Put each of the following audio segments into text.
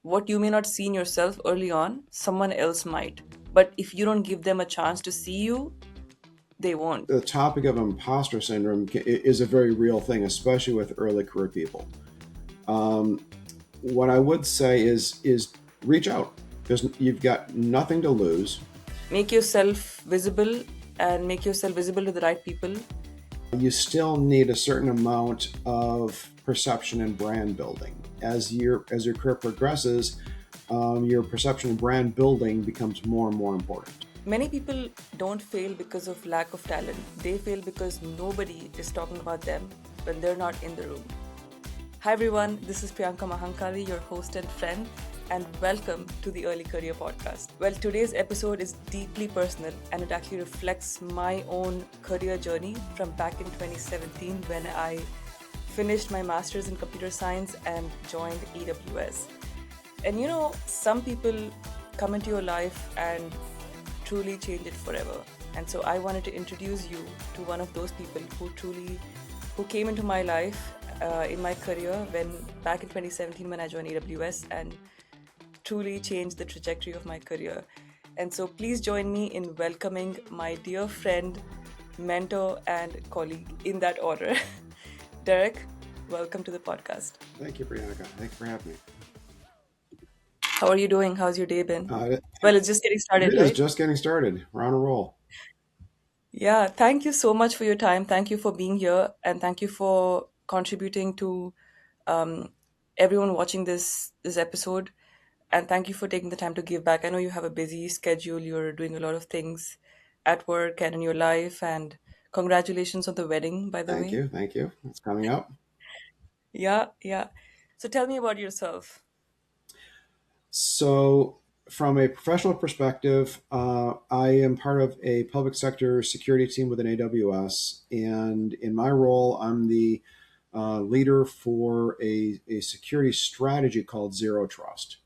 what you may not see in yourself early on, someone else might. But if you don't give them a chance to see you, they won't. The topic of imposter syndrome is a very real thing, especially with early career people. What I would say is reach out because you've got nothing to lose. Make yourself visible and make yourself visible to the right people. You still need a certain amount of perception and brand building. As your career progresses, your perception and brand building becomes more and more important. Many people don't fail because of lack of talent. They fail because nobody is talking about them when they're not in the room. Hi everyone, this is Priyanka Mahankali, your host and friend, and welcome to the Early Career Podcast. Well, today's episode is deeply personal and it actually reflects my own career journey from back in 2017 when I finished my master's in computer science and joined AWS. And you know, some people come into your life and truly change it forever. And so I wanted to introduce you to one of those people who came into my life in my career when back in 2017 when I joined AWS and truly changed the trajectory of my career. And so please join me in welcoming my dear friend, mentor, and colleague in that order. Derek, welcome to the podcast. Thank you, Priyanka. Thank you for having me. How are you doing? How's your day been? Well, it's just getting started, It is right? just getting started. We're on a roll. Yeah, thank you so much for your time. Thank you for being here, and thank you for contributing to um, everyone watching this episode. And thank you for taking the time to give back. I know you have a busy schedule. You're doing a lot of things at work and in your life. And congratulations on the wedding, by the Thank way. you. Thank you. It's coming up. Yeah, yeah. So tell me about yourself. So, from a professional perspective, I am part of a public sector security team within AWS. And in my role, I'm the leader for a security strategy called Zero Trust.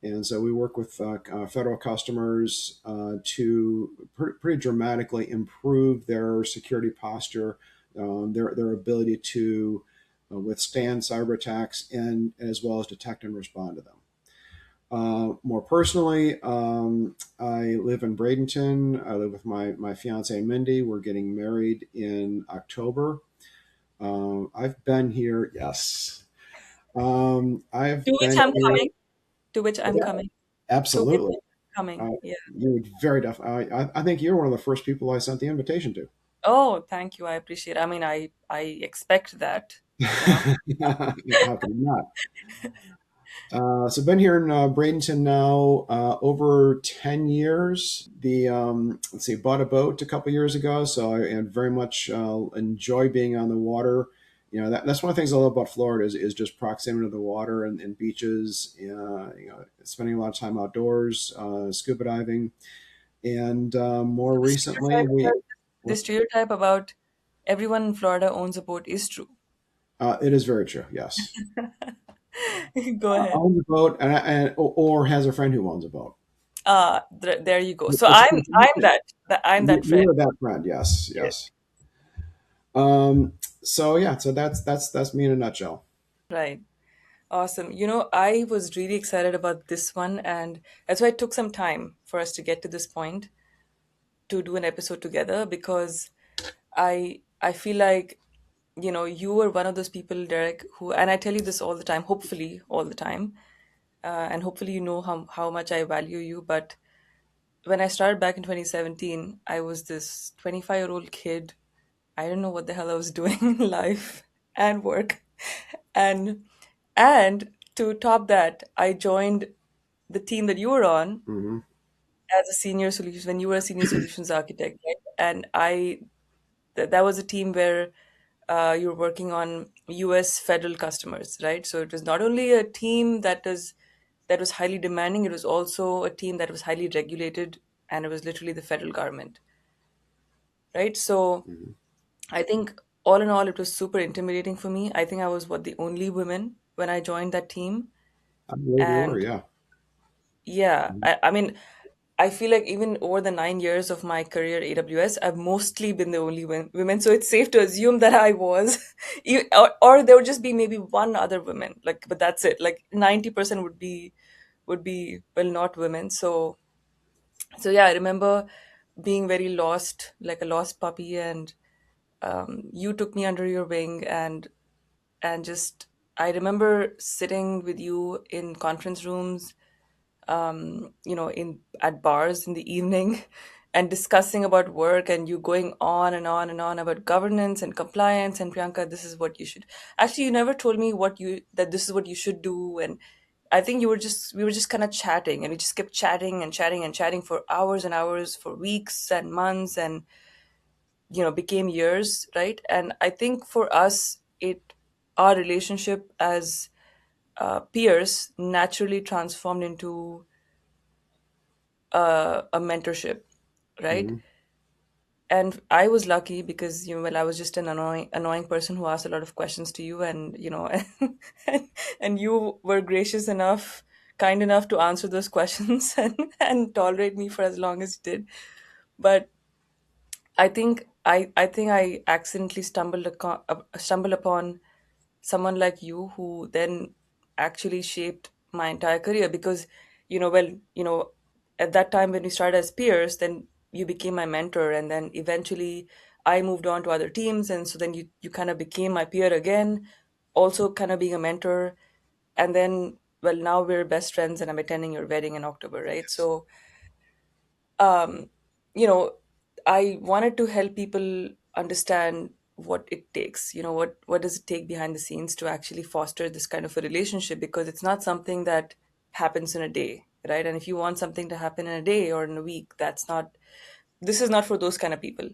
And so we work with federal customers to pretty dramatically improve their security posture, their ability to withstand cyber attacks, and as well as detect and respond to them. More personally, I live in Bradenton. I live with my fiance Mindy. We're getting married in October. I've been here, yes. I've To which been I'm here, coming. To which I'm yeah, coming. To which absolutely. I'm coming. Yeah. You would very definitely. I think you're one of the first people I sent the invitation to. Oh, thank you. I appreciate it. I mean, I expect that, you know. How can you not? So I've been here in Bradenton now over 10 years. Let's see, bought a boat a couple years ago, so I very much enjoy being on the water. You know, that's one of the things I love about Florida is just proximity to the water and beaches. Spending a lot of time outdoors, scuba diving, and more The recently stereotype, we. the stereotype about everyone in Florida owns a boat is true. It is very true. Yes, Go ahead. owns a boat or has a friend who owns a boat. There you go. So It's, I'm that friend. you are that friend. Yes, Yeah. yes. Um, so yeah, so that's me in a nutshell. Right. Awesome. You know, I was really excited about this one, and that's why it took some time for us to get to this point to do an episode together because I feel like, you know, you were one of those people, Derek, who, and I tell you this all the time, hopefully all the time, and hopefully you know how much I value you. But when I started back in 2017, I was this 25-year-old kid. I didn't know what the hell I was doing in life and work. And and to top that, I joined the team that you were on Hmm. as a senior solution when you were a senior solutions architect, right? And that was a team where you're working on US federal customers, right? So it was not only a team that was highly demanding, it was also a team that was highly regulated, and it was literally the federal government, right? So Hmm. I think all in all, it was super intimidating for me. I think I was the only woman when I joined that team. I believe you were, And yeah. yeah, I mean, I feel like even over the 9 years of my career at AWS, I've mostly been the only women. So it's safe to assume that I was, or there would just be maybe one other woman. Like, but that's it. Like 90% would be would be, well, not women. So yeah, I remember being very lost, like a lost puppy, and you took me under your wing, and just I remember sitting with you in conference rooms, in at bars in the evening, and discussing about work, and you going on and on and on about governance and compliance, and Priyanka, this is what you should. Actually, you never told me that this is what you should do, and I think we were just kind of chatting, and we just kept chatting and chatting and chatting for hours and hours, for weeks and months, and became years, right? And I think for us, our relationship as peers naturally transformed into a mentorship, right? Hmm. And I was lucky because well, I was just an annoying person who asked a lot of questions to you, and and you were gracious enough, kind enough to answer those questions and tolerate me for as long as you did. But I think I accidentally stumbled upon someone like you, who then actually shaped my entire career. Because well, at that time when we started as peers, then you became my mentor, and then eventually I moved on to other teams, and so then you kind of became my peer again, also kind of being a mentor. And then, well, now we're best friends, and I'm attending your wedding in October, right? Yes. So um, you know, I wanted to help people understand what it takes. What does it take behind the scenes to actually foster this kind of a relationship? Because it's not something that happens in a day, right? And if you want something to happen in a day or in a week, this is not for those kind of people,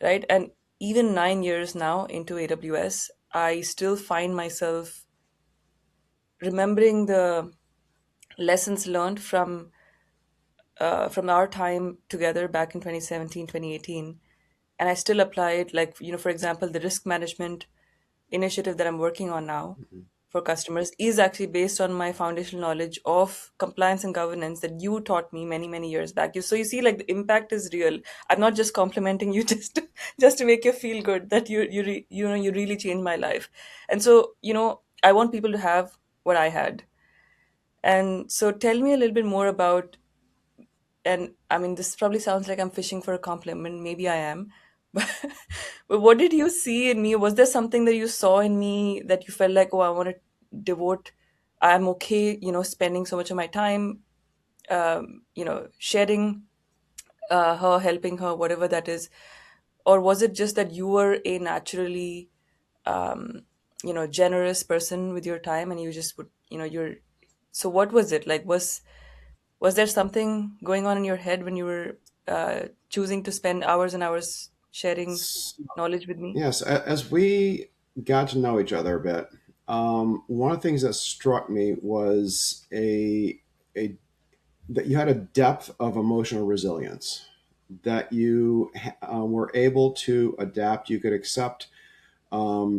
right? And even 9 years now into AWS, I still find myself remembering the lessons learned from our time together back in 2017, 2018, and I still apply it. Like, for example, the risk management initiative that I'm working on now Hmm. for customers is actually based on my foundational knowledge of compliance and governance that you taught me many, many years back. So you see, like, the impact is real. I'm not just complimenting you just to make you feel good that you really changed my life. And so, I want people to have what I had. And so tell me a little bit more about, and I mean, this probably sounds like I'm fishing for a compliment. Maybe I am. But, but what did you see in me? Was there something that you saw in me that you felt like, oh, I want to devote, I'm okay, spending so much of my time, sharing her, helping her, whatever that is? Or was it just that you were a naturally, um, generous person with your time, and you just would, so what was it like? Was there something going on in your head when you were choosing to spend hours and hours sharing knowledge with me? Yes, as we got to know each other a bit, one of the things that struck me was a that you had a depth of emotional resilience, that you were able to adapt. You could accept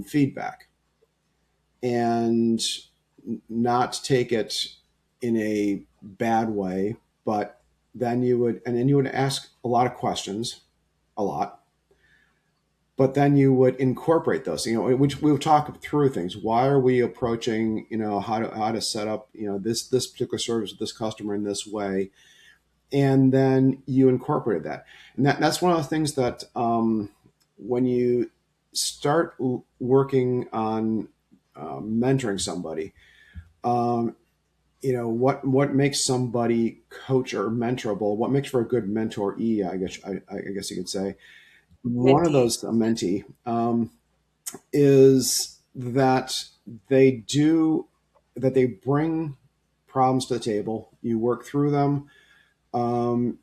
feedback and not take it in a bad way, but then you would ask a lot of questions, a lot, but then you would incorporate those, which we would talk through things. Why are we approaching, how to set up, this particular service with this customer in this way? And then you incorporated that. And that's one of the things that, when you start working on mentoring somebody, um, what makes somebody coach or mentorable, what makes for a good mentoree, I guess you could say. One of Mentee. those, a mentee, is that they bring problems to the table. You work through them.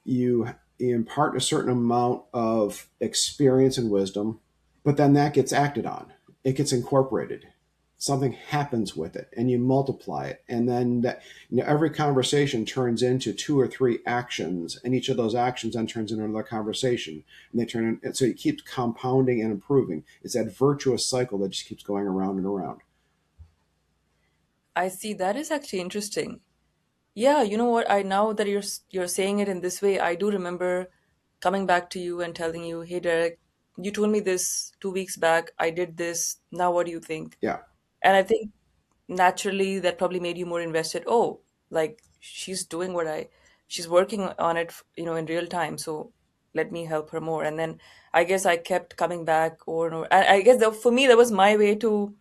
You impart a certain amount of experience and wisdom, but then that gets acted on. It gets incorporated. Something happens with it, and you multiply it, and then every conversation turns into two or three actions, and each of those actions then turns into another conversation, and they turn in, so it keeps compounding and improving. It's that virtuous cycle that just keeps going around and around. I see. That is actually interesting. Yeah, you know what? I Now that you're saying it in this way, I do remember coming back to you and telling you, "Hey, Derek, you told me this 2 weeks back. I did this. Now, what do you think?" Yeah. And I think naturally that probably made you more invested. Oh, like she's doing what I she's working on it, in real time, so let me help her more. And then I guess I kept coming back over and over. I guess for me that was my way to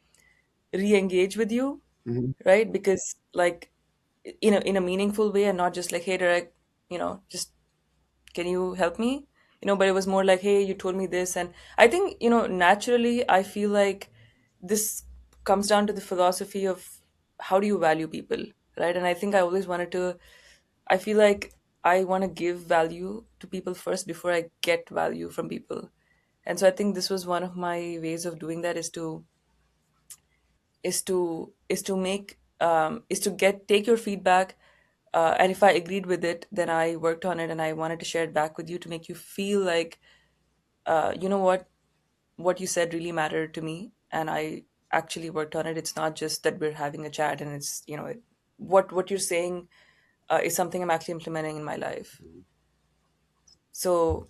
re-engage with you, Mhm. right? Because like in a meaningful way, and not just like, hey Derek, just can you help me, but it was more like, hey, you told me this. And I think, naturally I feel like this comes down to the philosophy of how do you value people, right? And I think I always wanted to, I feel like I want to give value to people first before I get value from people. And so I think this was one of my ways of doing that, is to make is to get take your feedback, and if I agreed with it, then I worked on it and I wanted to share it back with you to make you feel like, you know what you said really mattered to me, and I actually worked on it. It's not just that we're having a chat and it's, what you're saying is something I'm actually implementing in my life. So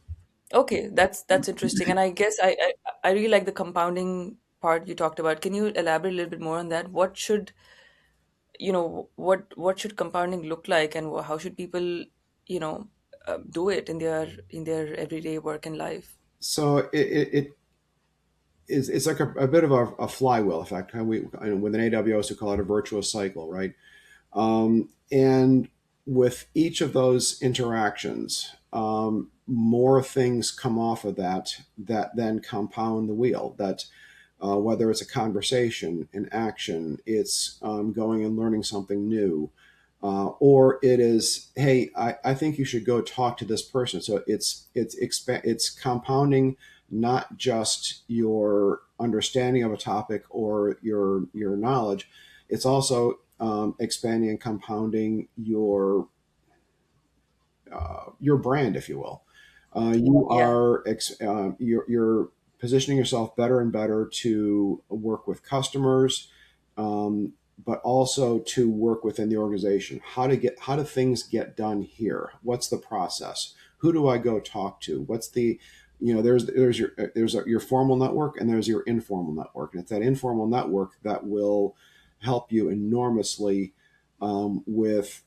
okay, that's interesting. And I guess I really like the compounding part you talked about. Can you elaborate a little bit more on that? What should compounding look like, and how should people, do it in their everyday work and life? So it is it's like a bit of a flywheel effect. And with an AWS we call it a virtuous cycle, right? And with each of those interactions, more things come off of that then compound the wheel. That whether it's a conversation, an action, it's going and learning something new, or it is, hey, I think you should go talk to this person. So it's compounding not just your understanding of a topic or your knowledge. It's also expanding and compounding your brand, if you will. You Yeah. are you're positioning yourself better and better to work with customers, but also to work within the organization. How do things get done here? What's the process? Who do I go talk to? What's the there's your formal network and there's your informal network, and it's that informal network that will help you enormously with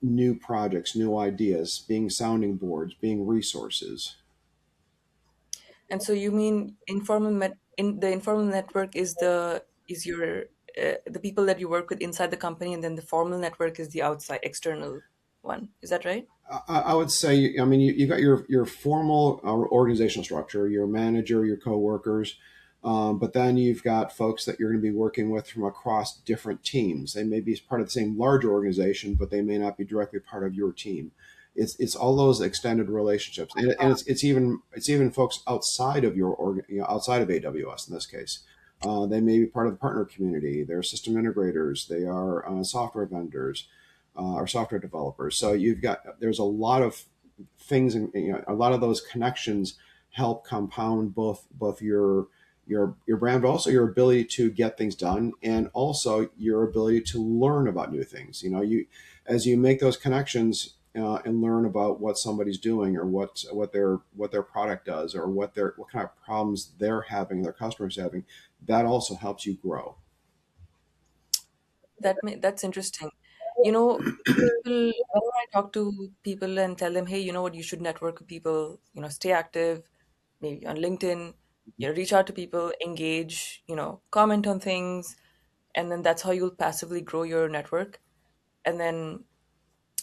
new projects, new ideas, being sounding boards, being resources. And so you mean in the informal network is the people that you work with inside the company, and then the formal network is the outside external one. Is that right? I would say, I mean, you got your formal organizational structure, your manager, your coworkers, but then you've got folks that you're going to be working with from across different teams. They may be part of the same larger organization, but they may not be directly part of your team. It's all those extended relationships, and it's even folks outside of outside of AWS in this case. They may be part of the partner community. They're system integrators. They are software vendors or software developers. So there's a lot of things, and a lot of those connections help compound both your brand, but also your ability to get things done, and also your ability to learn about new things. As you make those connections and learn about what somebody's doing, or what their product does, or what kind of problems they're having, their customers having, that also helps you grow. That's interesting. People, whenever I talk to people and tell them, hey, you know what, you should network with people, stay active, maybe on LinkedIn, reach out to people, engage, comment on things, and then that's how you'll passively grow your network. And then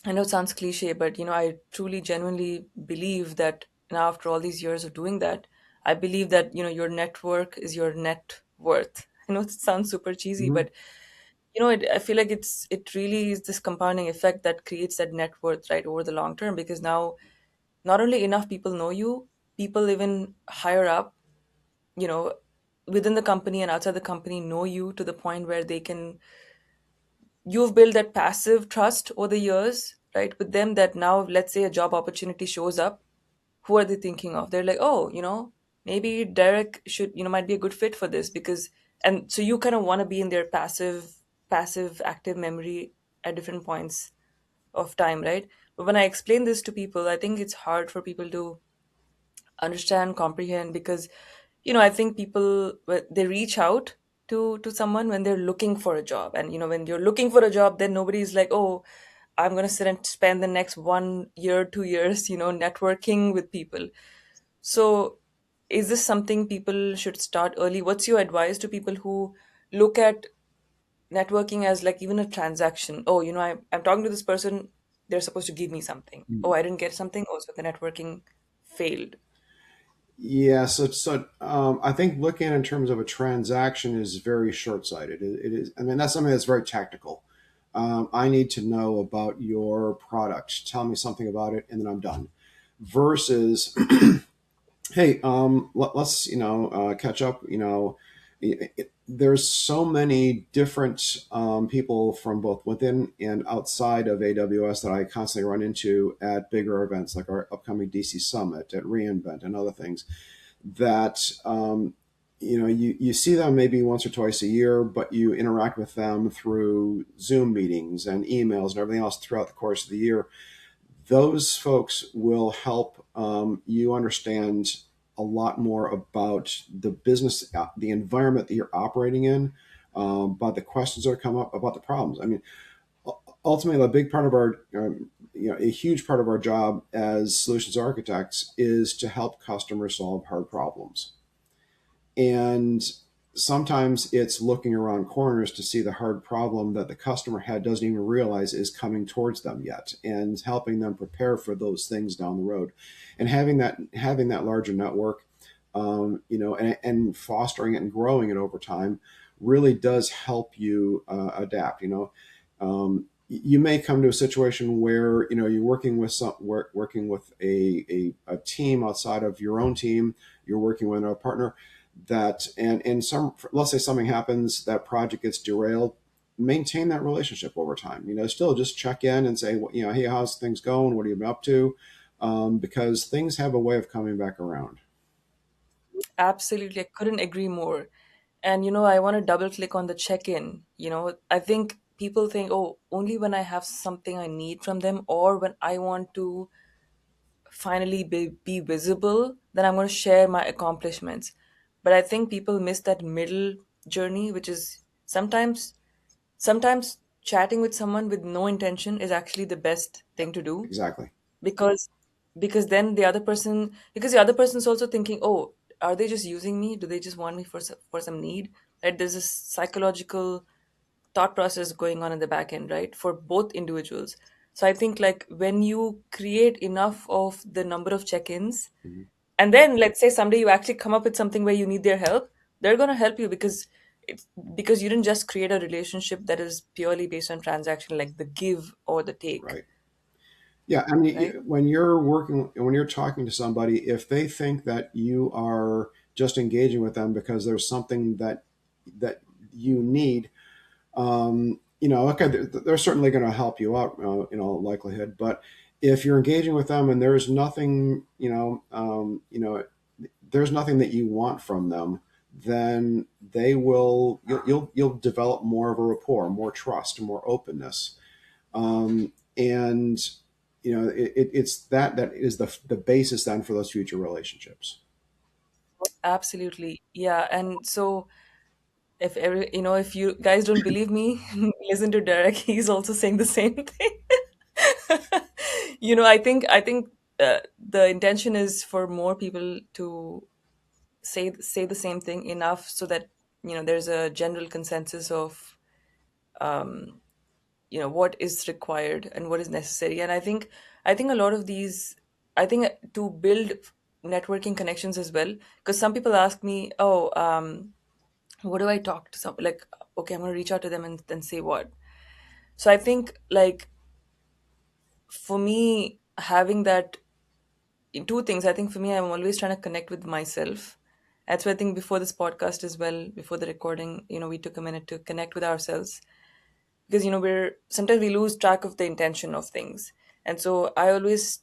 I know it sounds cliche, but I truly, genuinely believe that now, after all these years of doing that, I believe that your network is your net worth. I know it sounds super cheesy, Mhm. but I feel like it really is this compounding effect that creates that net worth, right, over the long term. Because now, not only enough people know you, people even higher up, you know, within the company and outside the company know you to the point where you've built that passive trust over the years, right, with them, that now, let's say a job opportunity shows up, who are they thinking of? They're like, oh, maybe Derek might be a good fit for this, because, and so you kind of want to be in their passive active memory at different points of time, right? But when I explain this to people, I think it's hard for people to understand, comprehend, because I think people, they reach out to someone when they're looking for a job. And when you're looking for a job, then nobody's like, oh, I'm going to sit and spend the next 1 year, 2 years, networking with people. So, is this something people should start early? What's your advice to people who look at networking as like even a transaction? Oh, I'm talking to this person, they're supposed to give me something. Oh, I didn't get something. Oh, so the networking failed. Yeah, I think looking in terms of a transaction is very short-sighted. It is, I mean, that's something that's very tactical. I need to know about your product. Tell me something about it, and then I'm done. Versus, hey, let's catch up. There's so many different people from both within and outside of AWS that I constantly run into at bigger events like our upcoming DC Summit, at reInvent, and other things that you see them maybe once or twice a year, but you interact with them through Zoom meetings and emails and everything else throughout the course of the year. Those folks will help you understand a lot more about the business, the environment that you're operating in, about the questions that come up, about the problems. I mean, ultimately, a big part of our, a huge part of our job as solutions architects is to help customers solve hard problems. And sometimes it's looking around corners to see the hard problem that the customer head doesn't even realize is coming towards them yet, and helping them prepare for those things down the road. And having that larger network, and fostering it and growing it over time really does help you adapt. You may come to a situation where you're working with a team outside of your own team. You're working with a partner that, and some, let's say something happens, that project gets derailed. Maintain that relationship over time. Still just check in and say, hey, how's things going? What are you up to? Because things have a way of coming back around. Absolutely. I couldn't agree more. And I want to double click on the check-in. I think people think, oh, only when I have something I need from them or when I want to finally be visible, then I'm going to share my accomplishments. But I think people miss that middle journey, which is sometimes chatting with someone with no intention is actually the best thing to do, Exactly. because then the other person's also thinking, oh, are they just using me? Do they just want me for some need? Right? There's this psychological thought process going on in the back end, right, for both individuals. So I think like when you create enough of the number of check-ins, Mhm. and then let's say someday you actually come up with something where you need their help, they're going to help you it's because you didn't just create a relationship that is purely based on transaction, like the give or the take, Right. Yeah, I mean, right? when you're talking to somebody, if they think that you are just engaging with them because there's something that you need, okay, they're certainly going to help you out, in all likelihood. But if you're engaging with them and there's nothing, there's nothing that you want from them, then you'll develop more of a rapport, more trust, more openness, and it's that is the basis then for those future relationships. Absolutely. Yeah. And so if you guys don't believe me, listen to Derek. He's also saying the same thing. I think the intention is for more people to say the same thing enough so that there's a general consensus of what is required and what is necessary. And I think a lot of these, I think to build networking connections as well, because some people ask me, oh, what do I talk to some, like, okay, I'm going to reach out to them and then say what. So I think like for me having that in two things, I think for me I'm always trying to connect with myself. That's why I think before this podcast as well, before the recording, we took a minute to connect with ourselves, because we're sometimes we lose track of the intention of things. And so I always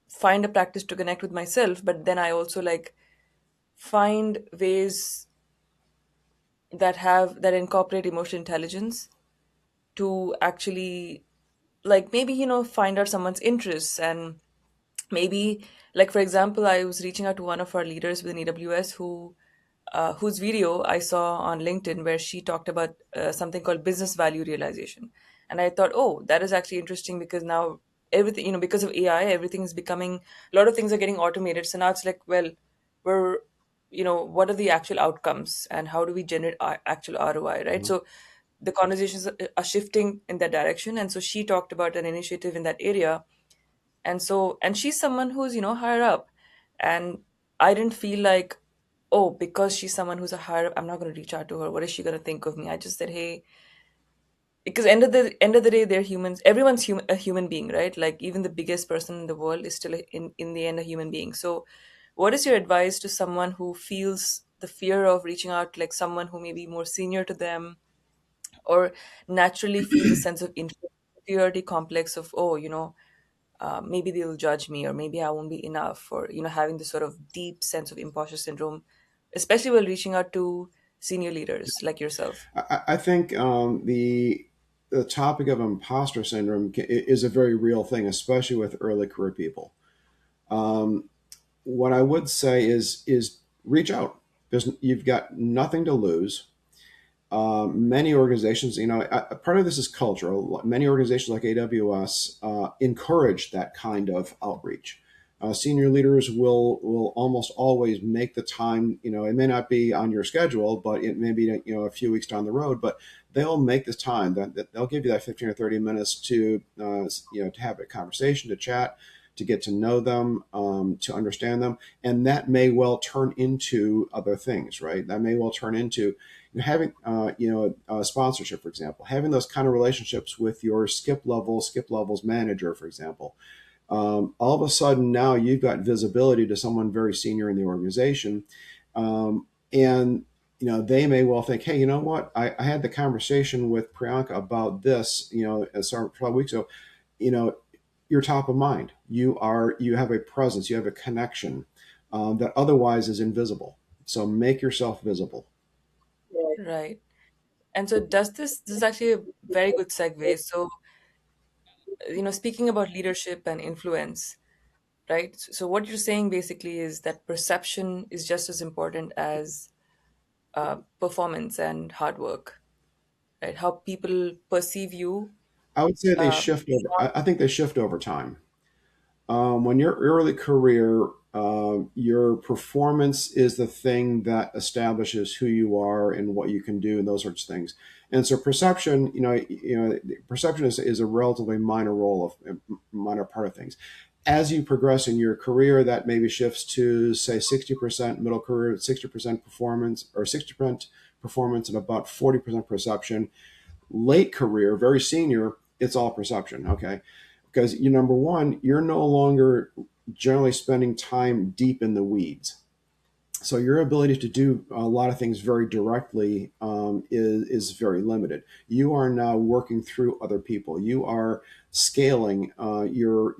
find a practice to connect with myself, but then I also like find ways that incorporate emotional intelligence to actually, like, maybe find out someone's interests. And maybe, like, for example, I was reaching out to one of our leaders within AWS whose video I saw on LinkedIn, where she talked about something called business value realization. And I thought, oh, that is actually interesting because now everything, because of AI, everything is becoming, a lot of things are getting automated. So now it's like, well, we're, what are the actual outcomes and how do we generate actual ROI, right? Mhm. So the conversations are shifting in that direction. And so she talked about an initiative in that area. And she's someone who's, higher up. And I didn't feel like, oh, because she's someone who's a higher up, I'm not going to reach out to her. What is she going to think of me? I just said, hey, because end of the day, they're humans. Everyone's a human being, right? Like even the biggest person in the world is still in the end a human being. So what is your advice to someone who feels the fear of reaching out to like someone who may be more senior to them, or naturally feels a sense of inferiority complex of, oh, maybe they'll judge me, or maybe I won't be enough, or having this sort of deep sense of imposter syndrome, especially while reaching out to senior leaders like yourself? I think the topic of imposter syndrome is a very real thing, especially with early career people. Um, what I would say is reach out. You've got nothing to lose. Many organizations, part of this is cultural. Many organizations like AWS encourage that kind of outreach. Senior leaders will almost always make the time. It may not be on your schedule, but it may be a few weeks down the road. But they'll make the time that they'll give you that 15 or 30 minutes to to have a conversation, to chat, to get to know them, to understand them, and that may well turn into other things, right? That may well turn into having sponsorship, for example, having those kind of relationships with your skip levels manager, for example. All of a sudden now you've got visibility to someone very senior in the organization, and they may well think, hey, you know what, I had the conversation with Priyanka about this, several weeks ago. you know you're top of mind. You have a presence, you have a connection that otherwise is invisible. So make yourself visible. Right. And so this is actually a very good segue. So, speaking about leadership and influence, right? So what you're saying basically is that perception is just as important as performance and hard work, right? How people perceive you. I would say they Uh, shift over. I think they shift over time. When your early career, your performance is the thing that establishes who you are and what you can do and those sorts of things. And so perception, perception is a relatively minor role of minor part of things. As you progress in your career, that maybe shifts to say 60% middle career, 60% performance, or 60% performance and about 40% perception. Late career, very senior, it's all perception. Okay, because you number one, you're no longer generally spending time deep in the weeds. So your ability to do a lot of things very directly is very limited. You are now working through other people. You are scaling your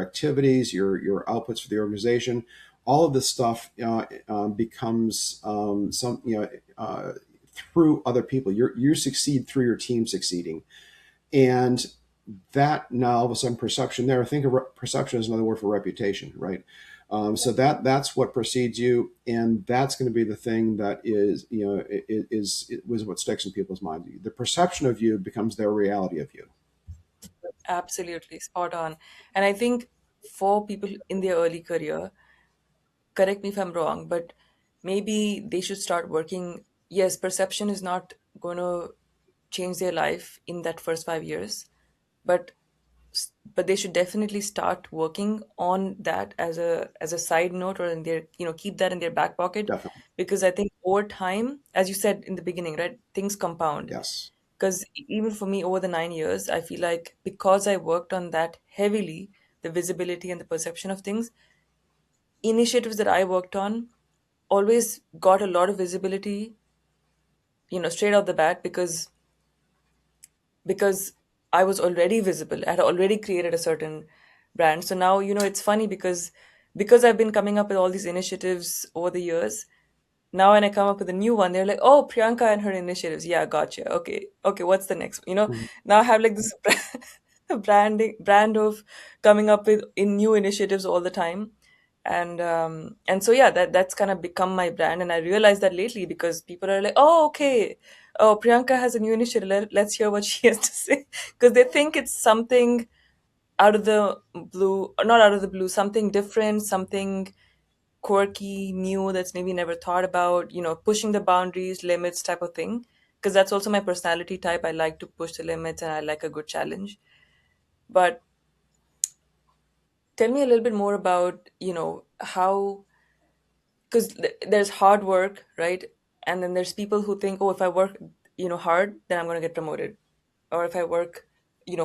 activities, your outputs for the organization. All of this stuff becomes through other people. You succeed through your team succeeding, and that now all of a sudden perception there. Think of perception as another word for reputation, right? So that's what precedes you, and that's going to be the thing that is what sticks in people's minds. The perception of you becomes their reality of you. Absolutely spot on. And I think for people in their early career, correct me if I'm wrong, but maybe they should start working. Yes, perception is not going to change their life in that first 5 years, but but they should definitely start working on that as a side note, or in their, keep that in their back pocket. Definitely, Because I think over time, as you said in the beginning, right, things compound. yes, Because even for me, over the 9 years, I feel like because I worked on that heavily, the visibility and the perception of things, initiatives that I worked on always got a lot of visibility, straight out the bat, because I was already visible. I had already created a certain brand. So now, it's funny because I've been coming up with all these initiatives over the years. Now when I come up with a new one, they're like, "Oh, Priyanka and her initiatives. Yeah, gotcha. Okay, okay. What's the next one?" Mhm. Now I have like this brand of coming up with in new initiatives all the time. And so yeah, that's kind of become my brand. And I realized that lately because people are like, oh, okay, oh, Priyanka has a new initiative, let's hear what she has to say. Because they think it's something out of the blue, or not out of the blue, something different, something quirky, new, that's maybe never thought about, pushing the boundaries, limits type of thing. Because that's also my personality type. I like to push the limits and I like a good challenge. But tell me a little bit more about, how, because there's hard work, right? And then there's people who think, oh, if I work, hard, then I'm going to get promoted. Or if I work,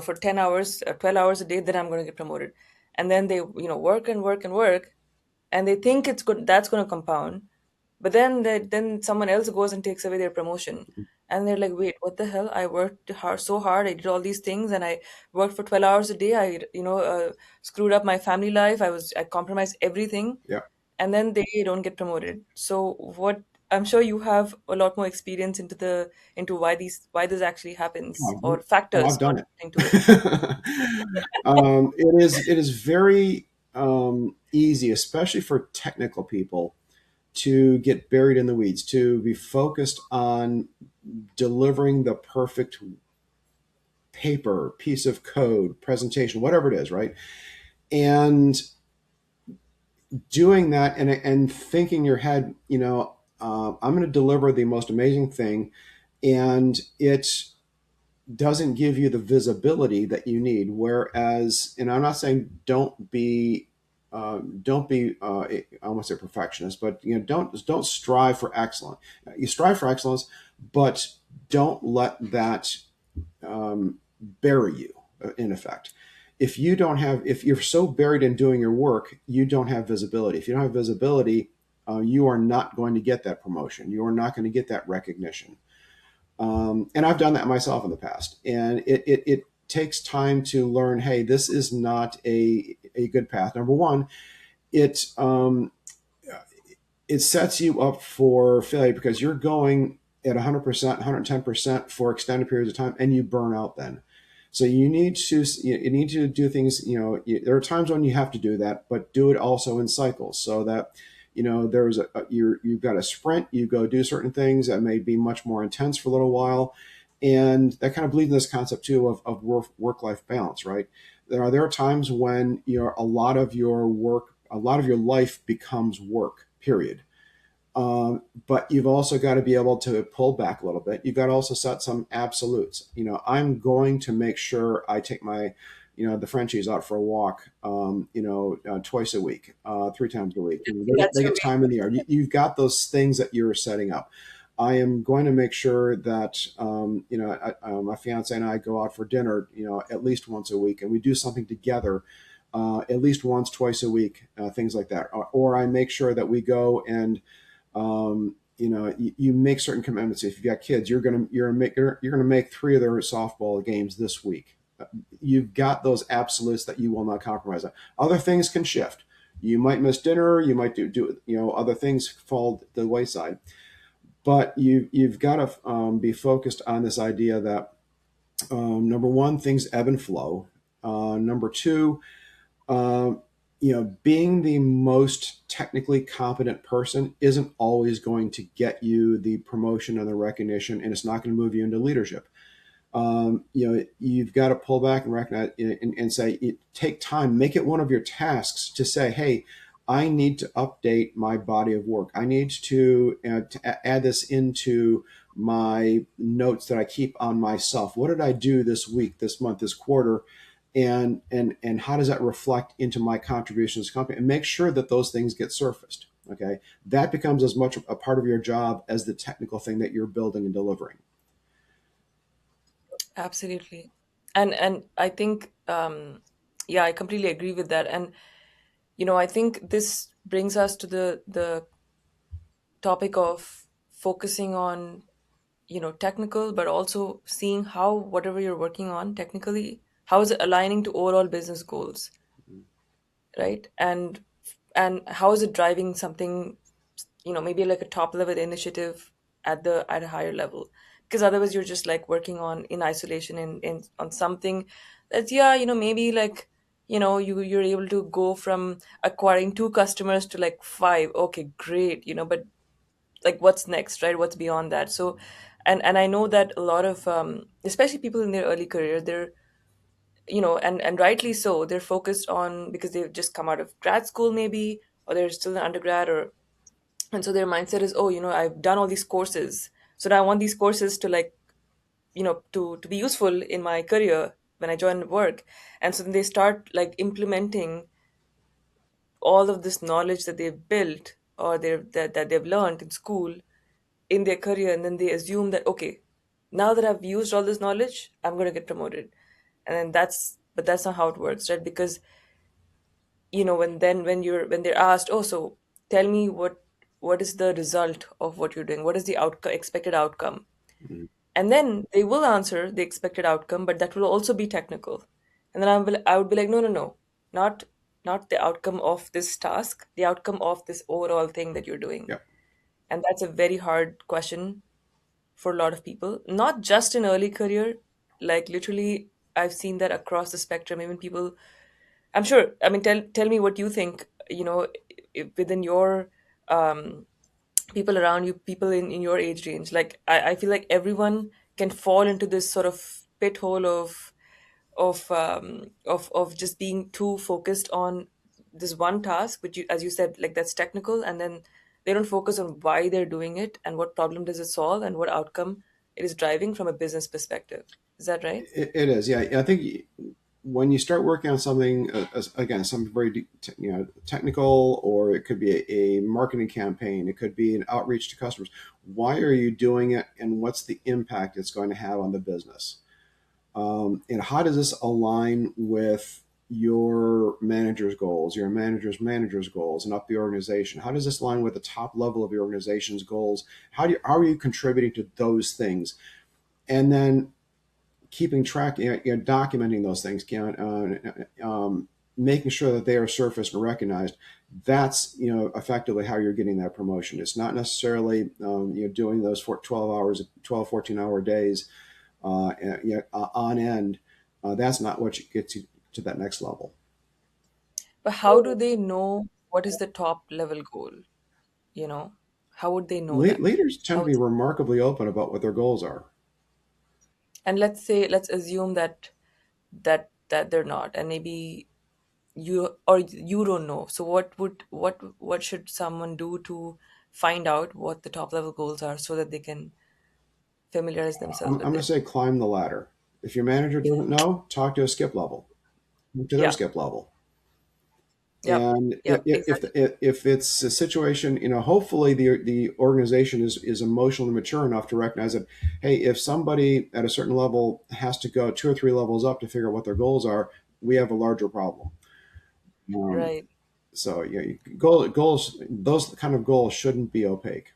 for 10 hours or 12 hours a day, then I'm going to get promoted. And then they, work and work and work, and they think it's good, that's going to compound. But then someone else goes and takes away their promotion. And they're like, wait, what the hell? I worked hard, so hard. I did all these things, and I worked for 12 hours a day. I, screwed up my family life. I compromised everything, Yeah. and then they don't get promoted. So what? I'm sure you have a lot more experience into why this actually happens, or Oh, I've factors done contributing to it. it. It is very easy, especially for technical people, to get buried in the weeds, to be focused on delivering the perfect paper, piece of code, presentation, whatever it is, right? And doing that and thinking in your head, I'm going to deliver the most amazing thing, and it doesn't give you the visibility that you need. Whereas, and I'm not saying don't be I won't say perfectionist, but don't strive for excellence. You strive for excellence, but don't let that bury you, in effect. If you're so buried in doing your work, you don't have visibility. If you don't have visibility, you are not going to get that promotion. You are not going to get that recognition. And I've done that myself in the past. And it takes time to learn, hey, this is not a good path. Number one, it it sets you up for failure because you're going at 100%, 110% for extended periods of time, and you burn out then. So you need to do things. There are times when you have to do that, but do it also in cycles, so that there's you've got a sprint. You go do certain things that may be much more intense for a little while, and that kind of bleeds in this concept too of work life balance, right? There are times when a lot of your work, a lot of your life becomes work. Period. But you've also got to be able to pull back a little bit. You've got to also set some absolutes. I'm going to make sure I take my, the Frenchies out for a walk, twice a week, 3 times a week. They That's your get time in the yard. You've got those things that you're setting up. I am going to make sure that, my fiance and I go out for dinner, at least once a week, and we do something together. At least once, twice a week, things like that. Or I make sure that we go and you make certain commitments. If you've got kids, you're gonna make 3 of their softball games this week. You've got those absolutes that you will not compromise on. Other things can shift. You might miss dinner. You might do other things fall to the wayside. But you've got to be focused on this idea that number one, things ebb and flow. Number two, um, being the most technically competent person isn't always going to get you the promotion and the recognition, and it's not going to move you into leadership. You've got to pull back and recognize and say, take time, make it one of your tasks to say, hey, I need to update my body of work. I need to add this into my notes that I keep on myself. What did I do this week, this month, this quarter? And how does that reflect into my contributions to the company, and make sure that those things get surfaced. Okay, that becomes as much a part of your job as the technical thing that you're building and delivering. Absolutely. And I think yeah, I completely agree with that. And I think this brings us to the topic of focusing on, technical, but also seeing how whatever you're working on technically, how is it aligning to overall business goals, right? And how is it driving something, maybe like a top level initiative at a higher level? Because otherwise you're just like working on in isolation in on something that's, yeah, maybe like, you're able to go from acquiring two customers to like five. Okay, great, but like what's next, right? What's beyond that? So, and I know that a lot of especially people in their early career, they're and rightly so, they're focused on, because they've just come out of grad school maybe, or they're still an undergrad, or and so their mindset is, oh, I've done all these courses, so now I want these courses to like to be useful in my career when I join work. And so then they start like implementing all of this knowledge that they've built, or that they've learned in school, in their career, and then they assume that, okay, now that I've used all this knowledge, I'm going to get promoted. And then that's not how it works, right? Because when they're asked, oh, so tell me what is the result of what you're doing, what is the outcome, expected outcome, Mhm. and then they will answer the expected outcome, but that will also be technical. And then I would be like, no, no, no, not the outcome of this task, the outcome of this overall thing that you're doing. Yeah. And that's a very hard question for a lot of people, not just in early career. Like literally, I've seen that across the spectrum. Even people, I'm sure. I mean, tell me what you think. Within your um, people around you, people in your age range. Like I feel like everyone can fall into this sort of pit hole of just being too focused on this one task, which you, as you said, like that's technical, and then they don't focus on why they're doing it and what problem does it solve and what outcome it is driving from a business perspective. Is that right? It is. Yeah. I think when you start working on something, again, something very technical, or it could be a marketing campaign, it could be an outreach to customers. Why are you doing it, and what's the impact it's going to have on the business? And how does this align with your manager's goals, your manager's goals, and up the organization? How does this align with the top level of your organization's goals? How are you contributing to those things? And then keeping track, documenting those things, making sure that they are surfaced and recognized. That's effectively how you're getting that promotion. It's not necessarily doing those for 12 hours, 12, 14-hour days on end. That's not what gets you to that next level. But how do they know what is the top level goal? You know, how would they know that? Leaders tend to How be is remarkably open about what their goals are. And let's assume that they're not, and maybe you don't know. So what should someone do to find out what the top level goals are so that they can familiarize themselves I'm with going to it? say climb the ladder. If your manager doesn't know, talk to a skip level, to their Yeah. skip level. Yep. And Yep. Exactly. if it's a situation, hopefully the organization is emotionally mature enough to recognize that, hey, if somebody at a certain level has to go two or three levels up to figure out what their goals are, we have a larger problem. Um, Right. so goals, those kind of goals shouldn't be opaque.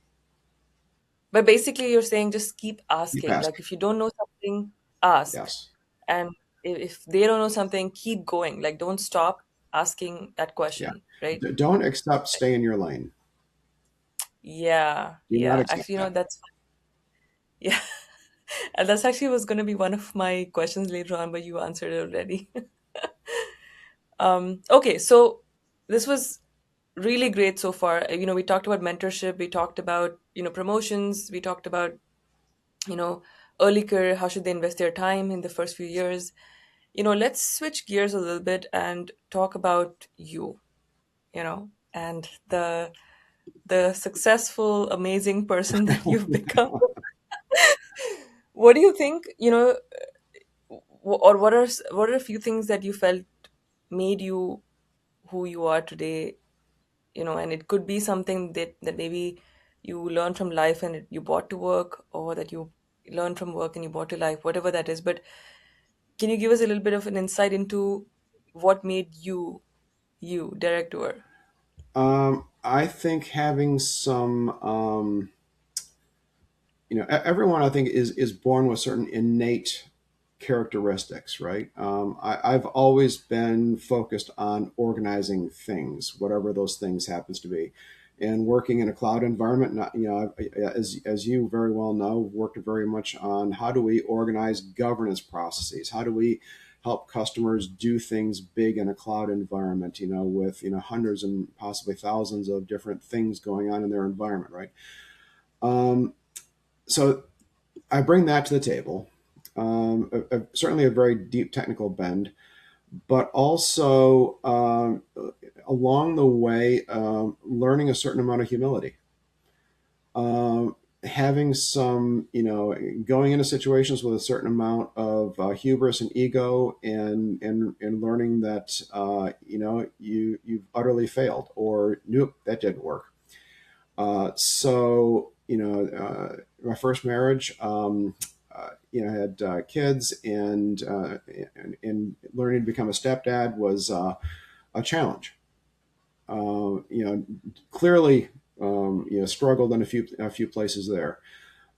But basically, you're saying just keep Keep asking. Like asking. if you don't know something, ask. Yes. And if they don't know something, keep going. Like don't stop asking that Yeah. question, right? Don't accept stay in your lane. Yeah. Do not Yeah. accept Actually, that. that's yeah. And that's actually was going to be one of my questions later on, but you answered it already. Okay, so this was really great so far. We talked about mentorship, we talked about, promotions, we talked about, you know, early career, how should they invest their time in the first few years. Let's switch gears a little bit and talk about you, and the successful, amazing person that you've become. What do you think, or what are a few things that you felt made you who you are today? And it could be something that maybe you learned from life and you brought to work, or that you learned from work and you brought to life, whatever that is. But can you give us a little bit of an insight into what made you Derek Doerr? I think having some, everyone I think is born with certain innate characteristics, right? I've always been focused on organizing things, whatever those things happens to be, and working in a cloud environment. Not, as you very well know, worked very much on how do we organize governance processes? help customers do things big in a cloud environment, with hundreds and possibly thousands of different things going on in their environment, right? Um, so I bring that to the table. Certainly a very deep technical bend, but also along the way, learning a certain amount of humility. Having some, going into situations with a certain amount of hubris and ego, and learning that you've utterly failed, or nope, that didn't work. My first marriage, had kids, and learning to become a stepdad was a challenge. Clearly, struggled in a few places there.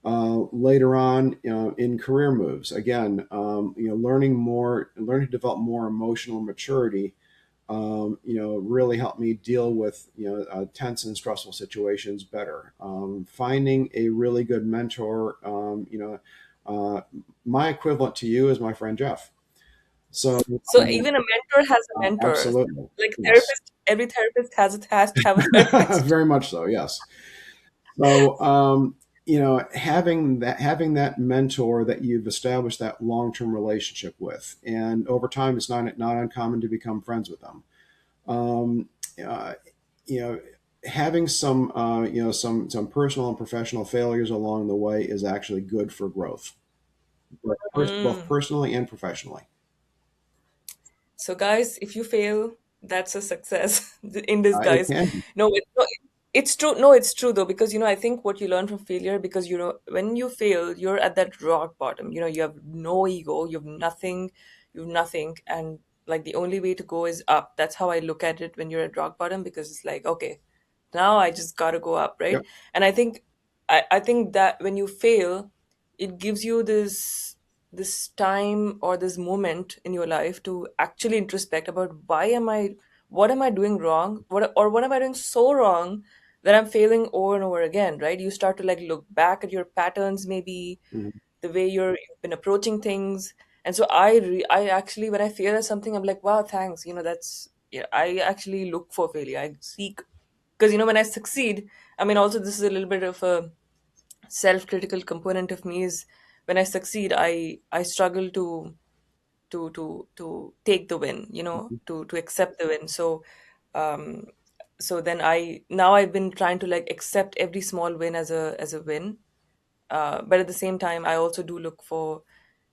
Later on, in career moves, again, learning to develop more emotional maturity, really helped me deal with tense and stressful situations better. Finding a really good mentor, my equivalent to you is my friend Jeff. So, So even a mentor has a mentor. absolutely, Like yes, therapist, every therapist has to have a therapist. very much so, yes. So, having that mentor that you've established that long term relationship with, and over time, it's not uncommon to become friends with them. Um, uh, you know, Having some personal and professional failures along the way is actually good for growth, both Mm. personally and professionally. So, guys, if you fail, that's a success in It disguise. can be. No, it's true. No, it's true though, because I think what you learn from failure, because when you fail, you're at that rock bottom. You have no ego, you have nothing, and like the only way to go is up. That's how I look at it when you're at rock bottom, because it's like, okay, now I just gotta go up, right? Yep. And I think that when you fail, it gives you this time or this moment in your life to actually introspect about what am I doing wrong, what am I doing so wrong that I'm failing over and over again, right? You start to like look back at your patterns, maybe Mhm. the way you've been approaching things. And so I actually, when I fail at something, I'm like, wow, thanks, that's, yeah, I actually look for failure, I seek, because when I succeed, I mean, also this is a little bit of a self-critical component of me, is when I succeed, I struggle to take the win, to accept the win. Um so then I've been trying to like accept every small win as a win. But at the same time, I also do look for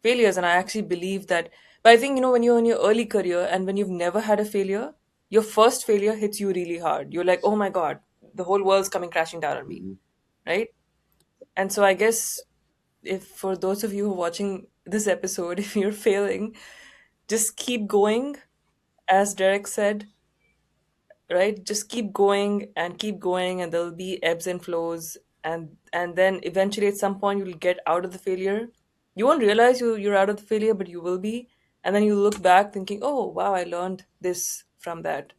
failures, and I actually believe that. But I think, when you're in your early career and when you've never had a failure, your first failure hits you really hard. You're like, oh my god, the whole world's coming crashing down on me, Mhm. right? And so I guess, if for those of you who are watching this episode, if you're failing, just keep going, as Derek said, right? Just keep going, and there'll be ebbs and flows, and then eventually at some point you'll get out of the failure. You won't realize you're out of the failure, but you will be. And then you look back thinking, oh wow, I learned this from that.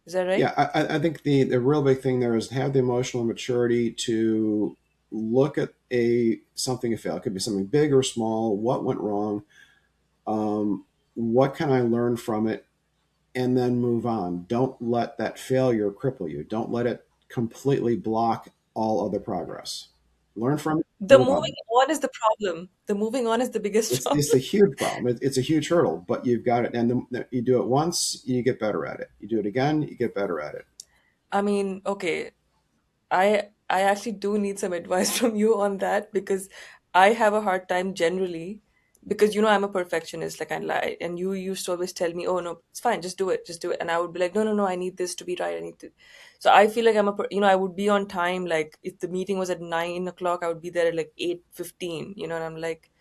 Is that Yeah, right? I think the real big thing there is to have the emotional maturity to look at a something a fail. It could be something big or small. What went wrong? Um, what can I learn from it? And then move on. Don't let that failure cripple you. Don't let it completely block all other progress. Learn from it, The move moving on. on is the problem. The moving on is the biggest It's a problem. huge problem. It's a huge hurdle, but you've got it. And you do it once, you get better at it. You do it again, you get better at it. I mean, okay, I actually do need some advice from you on that, because I have a hard time generally, because I'm a perfectionist, like I lie, and you used to always tell me, oh no, it's fine, just do it, and I would be like, no, no, no, I need this to be right, I need to. So I feel like I would be on time, like if the meeting was at 9 o'clock, I would be there at like 8:15, and I'm like,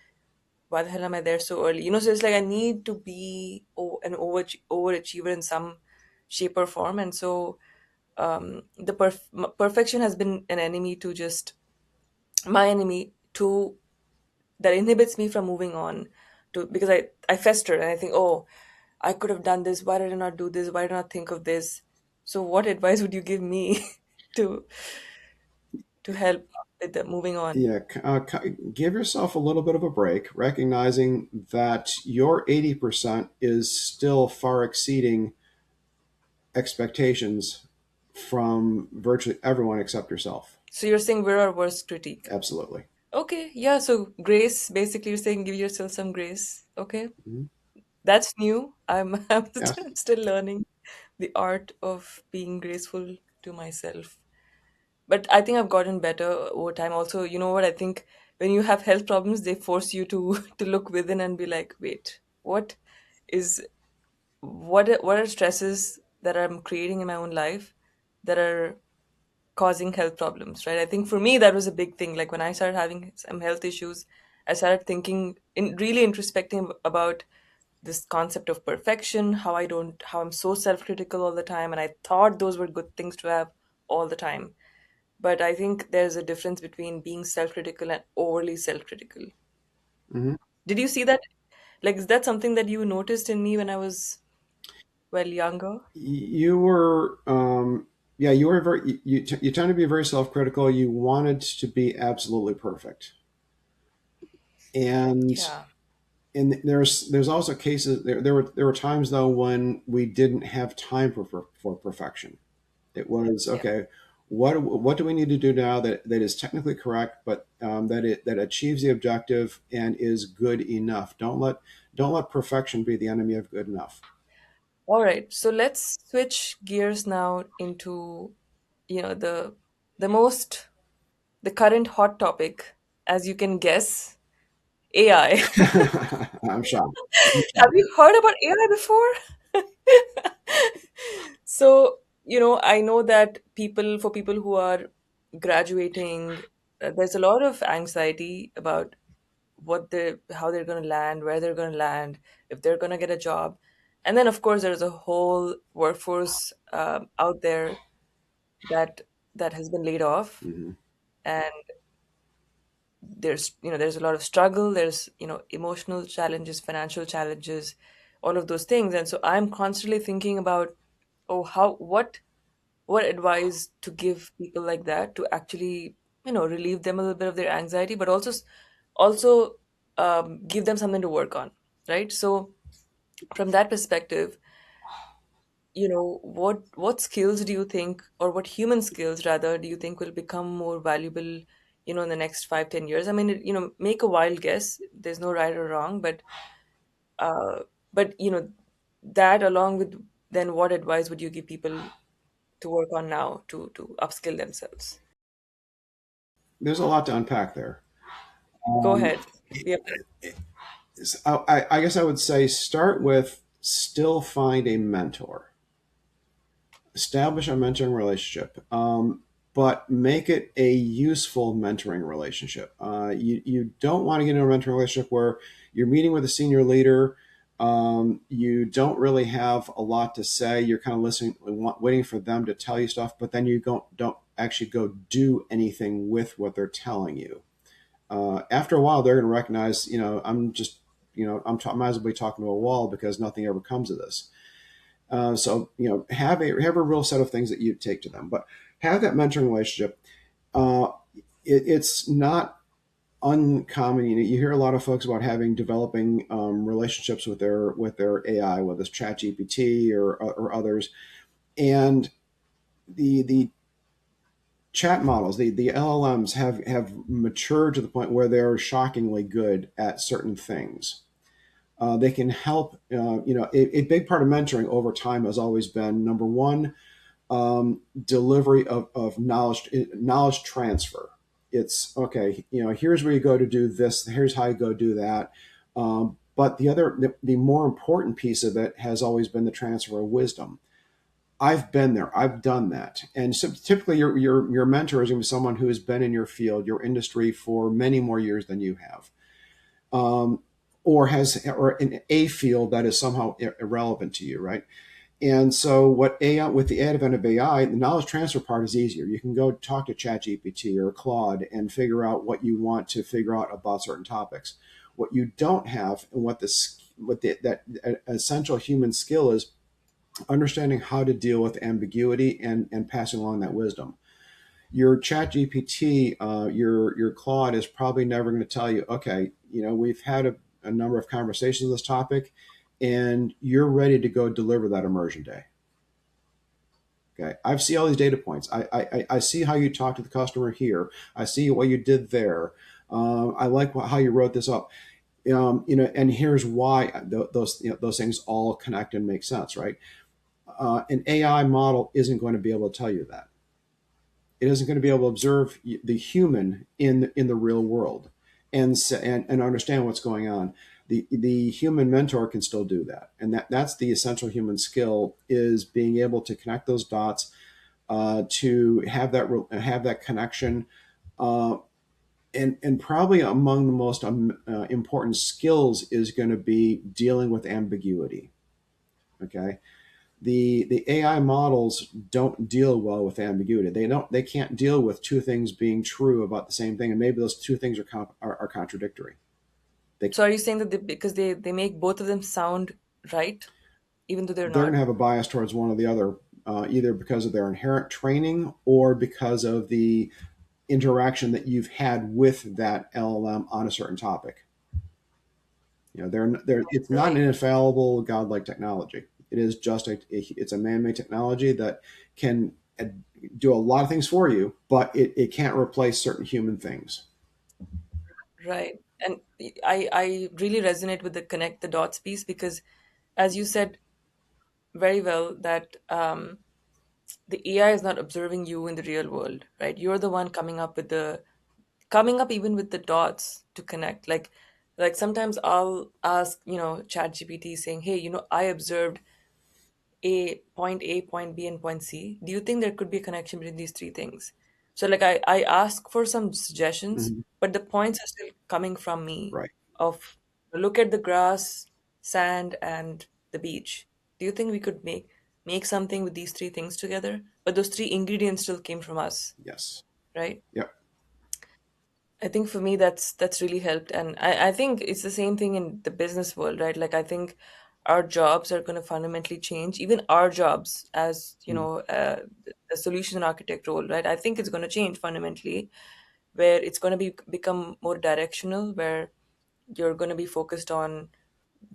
why the hell am I there so early? So it's like I need to be an overachiever in some shape or form, and so the perfection has been an enemy to just my enemy to that inhibits me from moving on, to because I fester and I think, oh, I could have done this, why did I not do this, why did I not think of this? So what advice would you give me to to help with the moving on? Yeah, give yourself a little bit of a break, recognizing that your 80% is still far exceeding expectations from virtually everyone except yourself. So you're saying we're our worst critique. Absolutely. Okay, yeah, so grace, basically you're saying give yourself some grace. Okay. Mhm. That's new. I'm Yes. still learning the art of being graceful to myself. But I think I've gotten better over time. Also, you know what? I think when you have health problems, they force you to to look within and be like, wait, is what are stresses that I'm creating in my own life that are causing health problems, right? I think for me that was a big thing. Like when I started having some health issues, I started thinking in really introspecting about this concept of perfection, how I'm so self-critical all the time, and I thought those were good things to have all the time. But I think there's a difference between being self-critical and overly self-critical. Hmm. Did you see that? Like, is that something that you noticed in me when I was, well, younger? You were, yeah, you were very, you tend to be very self-critical. You wanted to be absolutely perfect. And Yeah. there's also cases there were times though when we didn't have time for perfection. It was Yeah. okay. What do we need to do now that is technically correct, but that achieves the objective and is good enough? Don't let perfection be the enemy of good enough. All right. So let's switch gears now into, you know, the most the current hot topic, as you can guess, AI. I'm shocked. I'm Have shocked. you heard about AI before? So, I know that for people who are graduating, there's a lot of anxiety about how they're going to land, where they're going to land, if they're going to get a job. And then, of course, there's a whole workforce out there that that has been laid off, Mhm. and there's a lot of struggle. There's emotional challenges, financial challenges, all of those things. And so I'm constantly thinking about, oh, what advice to give people like that to actually relieve them a little bit of their anxiety, but also give them something to work on, right? So from that perspective, what skills do you think, or what human skills rather, do you think will become more valuable in the next 5-10 years? I mean, make a wild guess. There's no right or wrong, uh but that, along with, then what advice would you give people to work on now to upskill themselves? There's a lot to unpack there. Go Um, ahead. Yeah. I guess I would say start with still find a mentor, establish a mentoring relationship, but make it a useful mentoring relationship. You don't want to get into a mentoring relationship where you're meeting with a senior leader. You don't really have a lot to say. You're kind of listening, waiting for them to tell you stuff, but then you don't actually go do anything with what they're telling you. After a while, they're going to recognize, I'm just, I might as well be talking to a wall because nothing ever comes of this. So have a real set of things that you take to them, but have that mentoring relationship. Uh, it's not uncommon. You hear a lot of folks about developing relationships with their AI, whether it's Chat GPT or others, and the chat models, the LLMs have matured to the point where they're shockingly good at certain things. They can help. A big part of mentoring over time has always been number one, delivery of knowledge transfer. It's okay. Here's where you go to do this. Here's how you go do that. But the more important piece of it has always been the transfer of wisdom. I've been there. I've done that. And so typically your mentor is going to be someone who has been in your field, your industry for many more years than you have. Or in a field that is somehow irrelevant to you, right? And so what AI, with the advent of AI, the knowledge transfer part is easier. You can go talk to ChatGPT or Claude and figure out what you want to figure out about certain topics. What you don't have, and that essential human skill is understanding how to deal with ambiguity and passing along that wisdom. Your Chat GPT, your Claude is probably never going to tell you, okay, we've had a number of conversations on this topic, and you're ready to go deliver that immersion day. Okay, I see all these data points. I see how you talk to the customer here. I see what you did there. I like how you wrote this up. And here's why those things all connect and make sense, right? An AI model isn't going to be able to tell you that. It isn't going to be able to observe the human in the real world and understand what's going on. The human mentor can still do that, and that's the essential human skill, is being able to connect those dots, to have that connection, uh, and probably among the most important skills is going to be dealing with ambiguity. Okay, the AI models don't deal well with ambiguity. They can't deal with two things being true about the same thing, and maybe those two things are contradictory. They So are you saying that because they make both of them sound right, even though they're they're going not? to have a bias towards one or the other, either because of their inherent training or because of the interaction that you've had with that LLM on a certain topic. They're it's not an Right. infallible godlike technology. It is just it's a man-made technology that can do a lot of things for you, but it can't replace certain human things. Right. And I really resonate with the connect the dots piece because, as you said very well, that the AI is not observing you in the real world, right? You're the one coming up even with the dots to connect. Like sometimes I'll ask, ChatGPT saying, "Hey, I observed A, point B, and point C. Do you think there could be a connection between these three things?" So like I ask for some suggestions, Mhm. but the points are still coming from me Right. of look at the grass, sand, and the beach. Do you think we could make something with these three things together? But those three ingredients still came from us, Yes. right? Yep. I think for me that's really helped, and I think it's the same thing in the business world, right? Like I think our jobs are going to fundamentally change. Even our jobs as Mm. the solution architect role, right? I think it's going to change fundamentally, where it's going to become more directional, where you're going to be focused on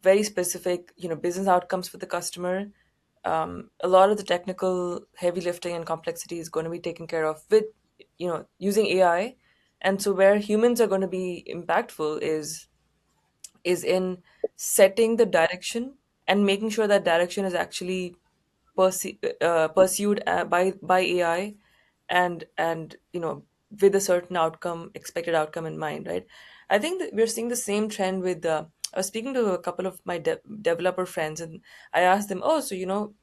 very specific, business outcomes for the customer. A lot of the technical heavy lifting and complexity is going to be taken care of with, using AI. And so where humans are going to be impactful is in setting the direction and making sure that direction is actually pursued by AI, and with a certain outcome, expected outcome in mind, right? I think that we're seeing the same trend with I was speaking to a couple of my developer friends, and I asked them, oh, so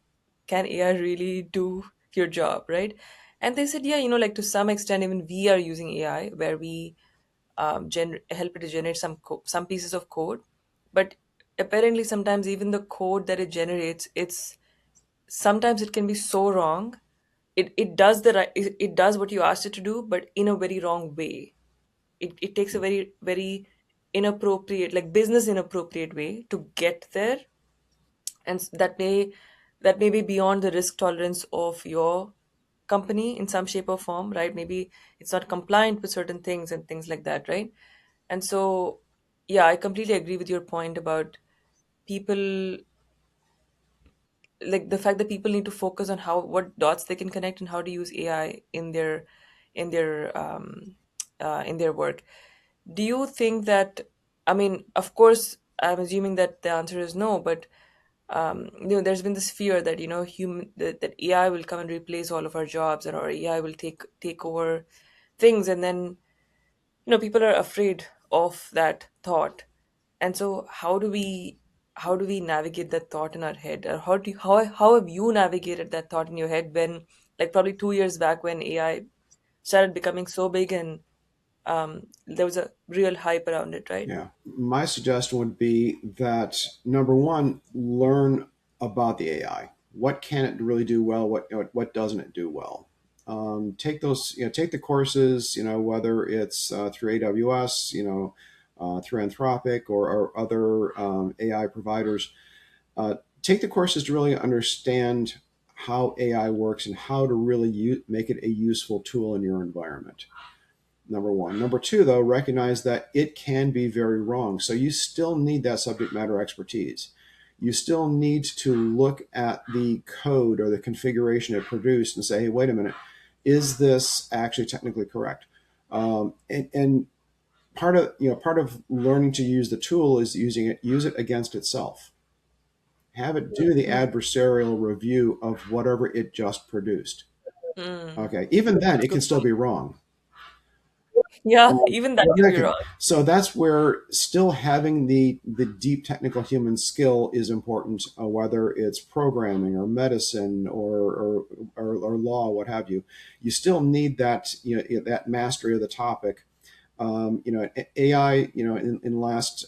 can AI really do your job, right? And they said, yeah, like to some extent even we are using AI where we help it to generate some pieces of code, but apparently sometimes even the code that it generates, it's sometimes it can be so wrong. It does the right, it does what you asked it to do, but in a very wrong way. It takes a very very inappropriate, like business inappropriate way to get there, and that may be beyond the risk tolerance of your company in some shape or form, right? Maybe it's not compliant with certain things and things like that, right? And so yeah, I completely agree with your point about people, like the fact that people need to focus on how what dots they can connect and how to use AI in their work. Do you think that, I mean, of course, I'm assuming that the answer is no, but there's been this fear that that AI will come and replace all of our jobs, and or AI will take over things, and then people are afraid of that thought. And so how do we navigate that thought in our head, or how have you navigated that thought in your head when, like, probably 2 years back when AI started becoming so big, and there was a real hype around it, right? Yeah. My suggestion would be that, number one, learn about the AI. What can it really do well? What doesn't it do well? Take those, take the courses, whether it's through AWS, through Anthropic or other AI providers. Take the courses to really understand how AI works and how to really make it a useful tool in your environment. Number one. Number two, though, recognize that it can be very wrong. So you still need that subject matter expertise. You still need to look at the code or the configuration it produced and say, hey, wait a minute, is this actually technically correct? And part of learning to use the tool is use it against itself. Have it do the adversarial review of whatever it just produced. Mm. Okay, even then, it can Okay. still be wrong. Yeah, even that can be wrong. So that's where still having the deep technical human skill is important, whether it's programming or medicine or law, what have you. You still need that that mastery of the topic. AI, in the last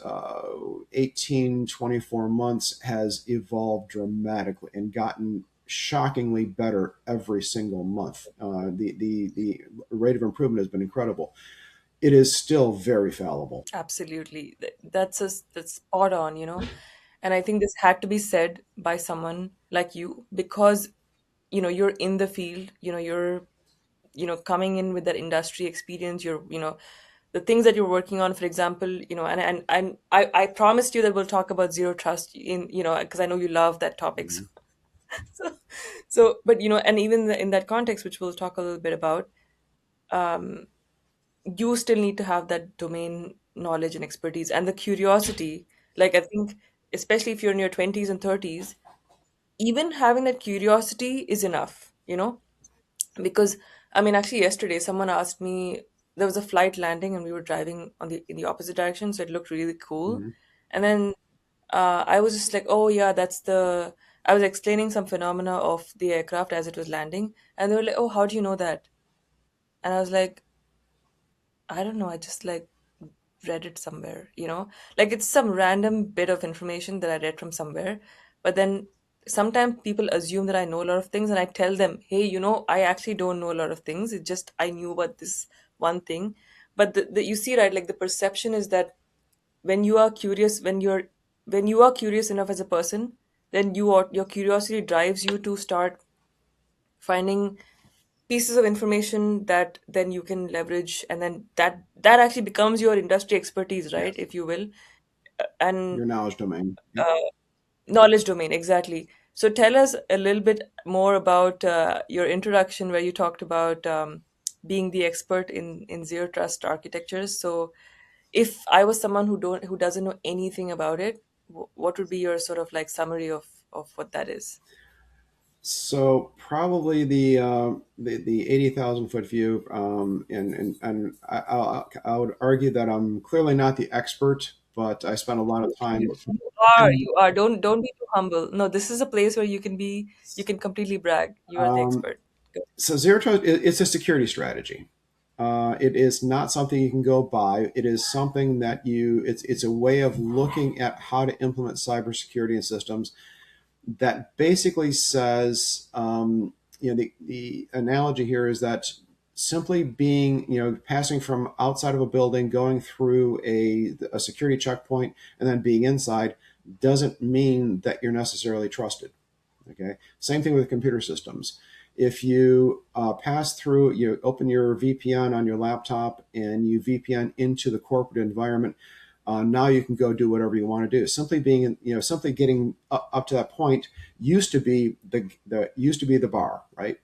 18, 24 months has evolved dramatically and gotten shockingly better every single month. The rate of improvement has been incredible. It is still very fallible. Absolutely. That's spot on, And I think this had to be said by someone like you because, you're in the field, you're, coming in with that industry experience, the things that you're working on, for example, and I promised you that we'll talk about zero trust in, because I know you love that topic. Mhm. So, so but, and even in that context, which we'll talk a little bit about, you still need to have that domain knowledge and expertise and the curiosity. Like, I think, especially if you're in your 20s and 30s, even having that curiosity is enough, because I mean, actually, yesterday someone asked me, there was a flight landing and we were driving in the opposite direction, so it looked really cool. Mhm. And then I was just like, oh yeah, I was explaining some phenomena of the aircraft as it was landing, and they were like, oh, how do you know that? And I was like, I don't know, I just like read it somewhere, like it's some random bit of information that I read from somewhere. But then sometimes people assume that I know a lot of things, and I tell them, hey, I actually don't know a lot of things. It's just I knew about this one thing. But you see, right, like the perception is that when you are curious, when you are curious enough as a person, then your curiosity drives you to start finding pieces of information that then you can leverage, and then that actually becomes your industry expertise, right, Yes, if you will. And your knowledge domain. Yep. uh, knowledge domain, exactly. So tell us a little bit more about your introduction where you talked about being the expert in zero trust architectures. So if I was someone who doesn't know anything about it, what would be your sort of like summary of what that is? So probably the 80,000 foot view, and I would argue that I'm clearly not the expert, but I spent a lot of time. You are. Don't be too humble. No, this is a place where you can completely brag. You are the Um, expert. Go. so zero trust, it's a security strategy. It is not something you can go buy. It is something that it's a way of looking at how to implement cybersecurity in systems that basically says, the analogy here is that simply being, passing from outside of a building, going through a security checkpoint, and then being inside doesn't mean that you're necessarily trusted. Okay. Same thing with computer systems. If you pass through, you open your VPN on your laptop and you VPN into the corporate environment, now you can go do whatever you want to do. Simply being, simply getting up to that point used to be the bar, right?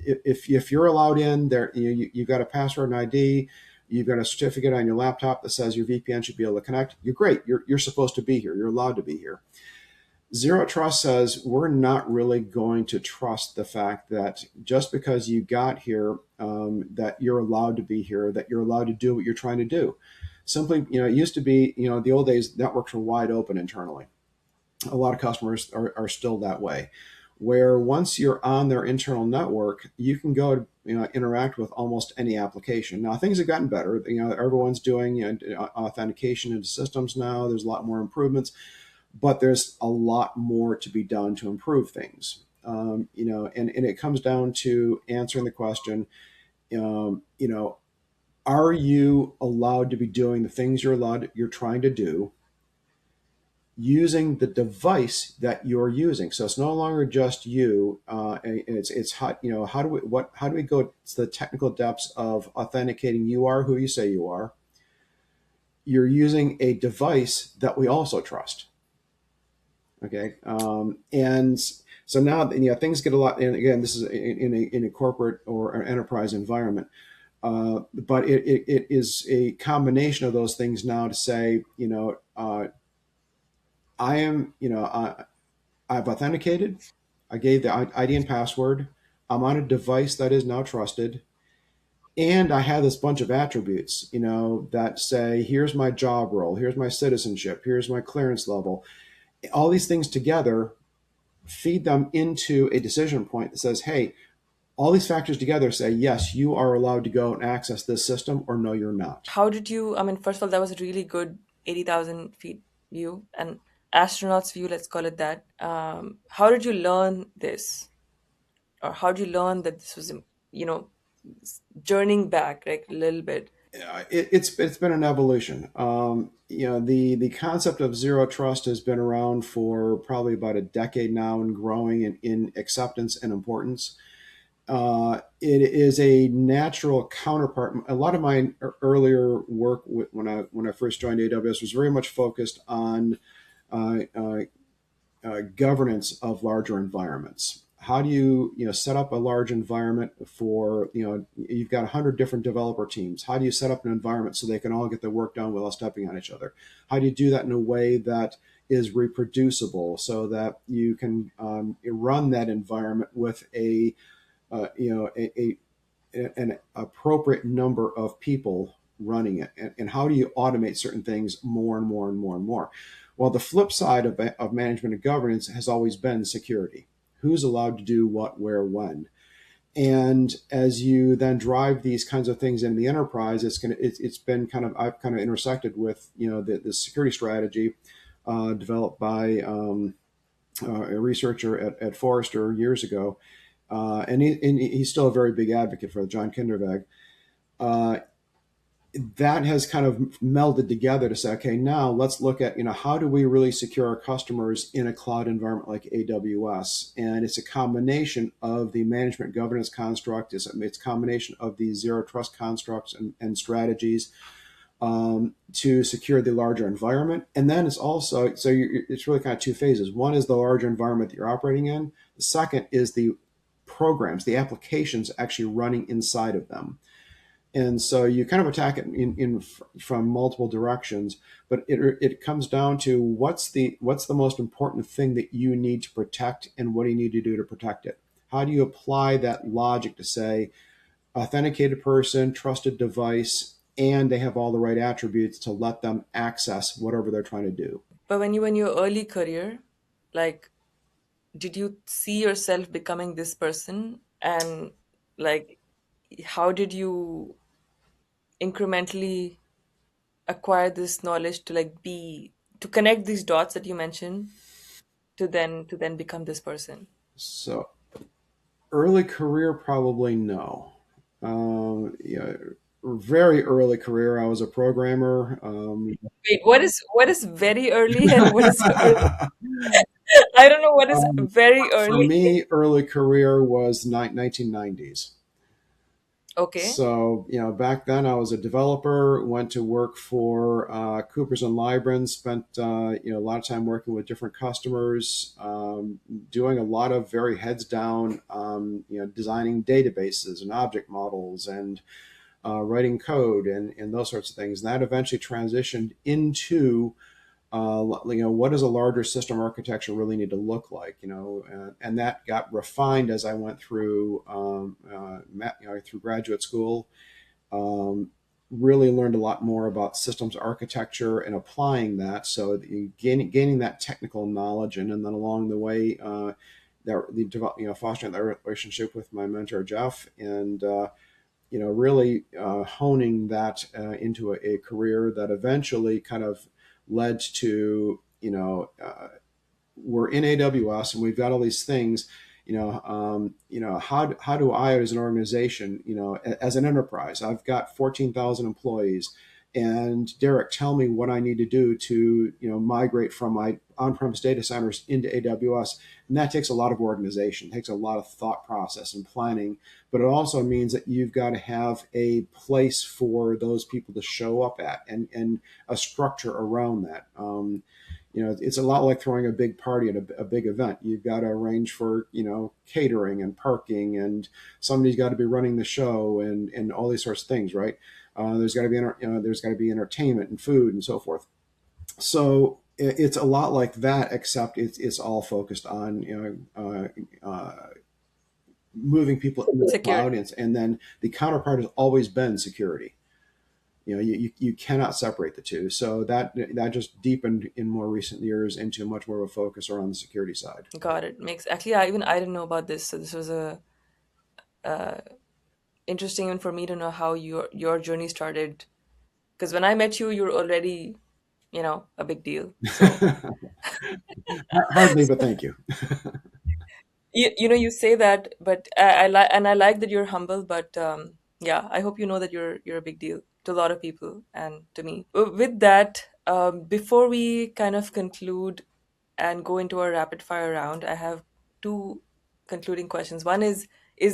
If you're allowed in there, you've got a password and ID, you've got a certificate on your laptop that says your VPN should be able to connect. You're great. You're supposed to be here. You're allowed to be here. Zero trust says we're not really going to trust the fact that just because you got here, that you're allowed to be here, that you're allowed to do what you're trying to do. Simply, it used to be, the old days, networks were wide open internally. A lot of customers are still that way, where once you're on their internal network, you can go, interact with almost any application. Now, things have gotten better. Everyone's doing authentication into systems now. There's a lot more improvements, but there's a lot more to be done to improve things. And it comes down to answering the question, um, you know, are you allowed to be doing the things you're trying to do using the device that you're using. So it's no longer just you. And it's how, how do we go to the technical depths of authenticating you are who you say you are? You're using a device that we also trust. Okay, and so now things get a lot. And again, this is in a corporate or an enterprise environment. But it is a combination of those things now to say, I am, I've authenticated. I gave the ID and password. I'm on a device that is now trusted. And I have this bunch of attributes, that say, here's my job role, here's my citizenship, here's my clearance level. All these things together feed them into a decision point that says, hey, all these factors together say, yes, you are allowed to go and access this system, or no, you're not. How did you, I mean, first of all, that was a really good 80,000 feet view and astronaut's view, let's call it that. How did you learn this? Or how did you learn that this was, you know, journeying back like a little bit? It's been an evolution. The concept of zero trust has been around for probably about a decade now and growing in acceptance and importance. It is a natural counterpart. A lot of my earlier work when I first joined AWS was very much focused on uh, uh, governance of larger environments. How do you set up a large environment for you've got 100 different developer teams? How do you set up an environment so they can all get their work done without stepping on each other? How do you do that in a way that is reproducible so that you can run that environment with an appropriate number of people running it? And how do you automate certain things more and more and more and more? Well, the flip side of management and governance has always been security. Who's allowed to do what, where, when? And as you then drive these kinds of things in the enterprise, it's been I've kind of intersected with the security strategy developed by a researcher at Forrester years ago, and he's still a very big advocate for John Kindervag. Uh, that has kind of melded together to say, okay, now let's look at, how do we really secure our customers in a cloud environment like AWS? And it's a combination of the management governance construct. It's a combination of the zero trust constructs and strategies to secure the larger environment. And then it's also, it's really kind of two phases. One is the larger environment that you're operating in. The second is the programs, the applications actually running inside of them. And so you kind of attack it from multiple directions, but it comes down to what's the most important thing that you need to protect, and what do you need to do to protect it? How do you apply that logic to say authenticated person, trusted device, and they have all the right attributes to let them access whatever they're trying to do? But when you in your early career, like, did you see yourself becoming this person? And like, how did you incrementally acquire this knowledge to like be to connect these dots that you mentioned to then become this person? So early career, probably no. Yeah, very early career, I was a programmer. Wait, what is very early and what is early? I don't know what is very For early. me, early career was 1990s. Okay. So, back then I was a developer, went to work for Coopers and Lybrand, spent, a lot of time working with different customers, doing a lot of very heads down, designing databases and object models and writing code and those sorts of things. And that eventually transitioned into what does a larger system architecture really need to look like? And that got refined as I went through through graduate school. Um, really learned a lot more about systems architecture and applying that. So gaining that technical knowledge, and then along the way, fostering that relationship with my mentor Jeff, and really honing that into a career that eventually kind of led to, we're in AWS and we've got all these things, how do I, as an organization, as an enterprise, I've got 14,000 employees. And Derek, tell me what I need to do to migrate from my on-premise data centers into AWS. And that takes a lot of organization, it takes a lot of thought process and planning, but it also means that you've got to have a place for those people to show up at, and a structure around that. It's a lot like throwing a big party at a big event. You've got to arrange for catering and parking, and somebody's got to be running the show, and all these sorts of things, right? There's got to be there's got to be entertainment and food and so forth. So it's a lot like that, except it's all focused on moving people into the cloud, Security. and then the counterpart has always been security. You cannot separate the two. So that just deepened in more recent years into much more of a focus around the security side. Got it. Makes actually I didn't know about this, so this was a interesting even for me to know how your journey started. Because when I met you, you were already, a big deal. So Hardly, but thank you. you say that, but I like, and I like that you're humble. But yeah, I hope you know that you're a big deal to a lot of people and to me. With that, before we kind of conclude and go into our rapid fire round, I have two concluding questions. One is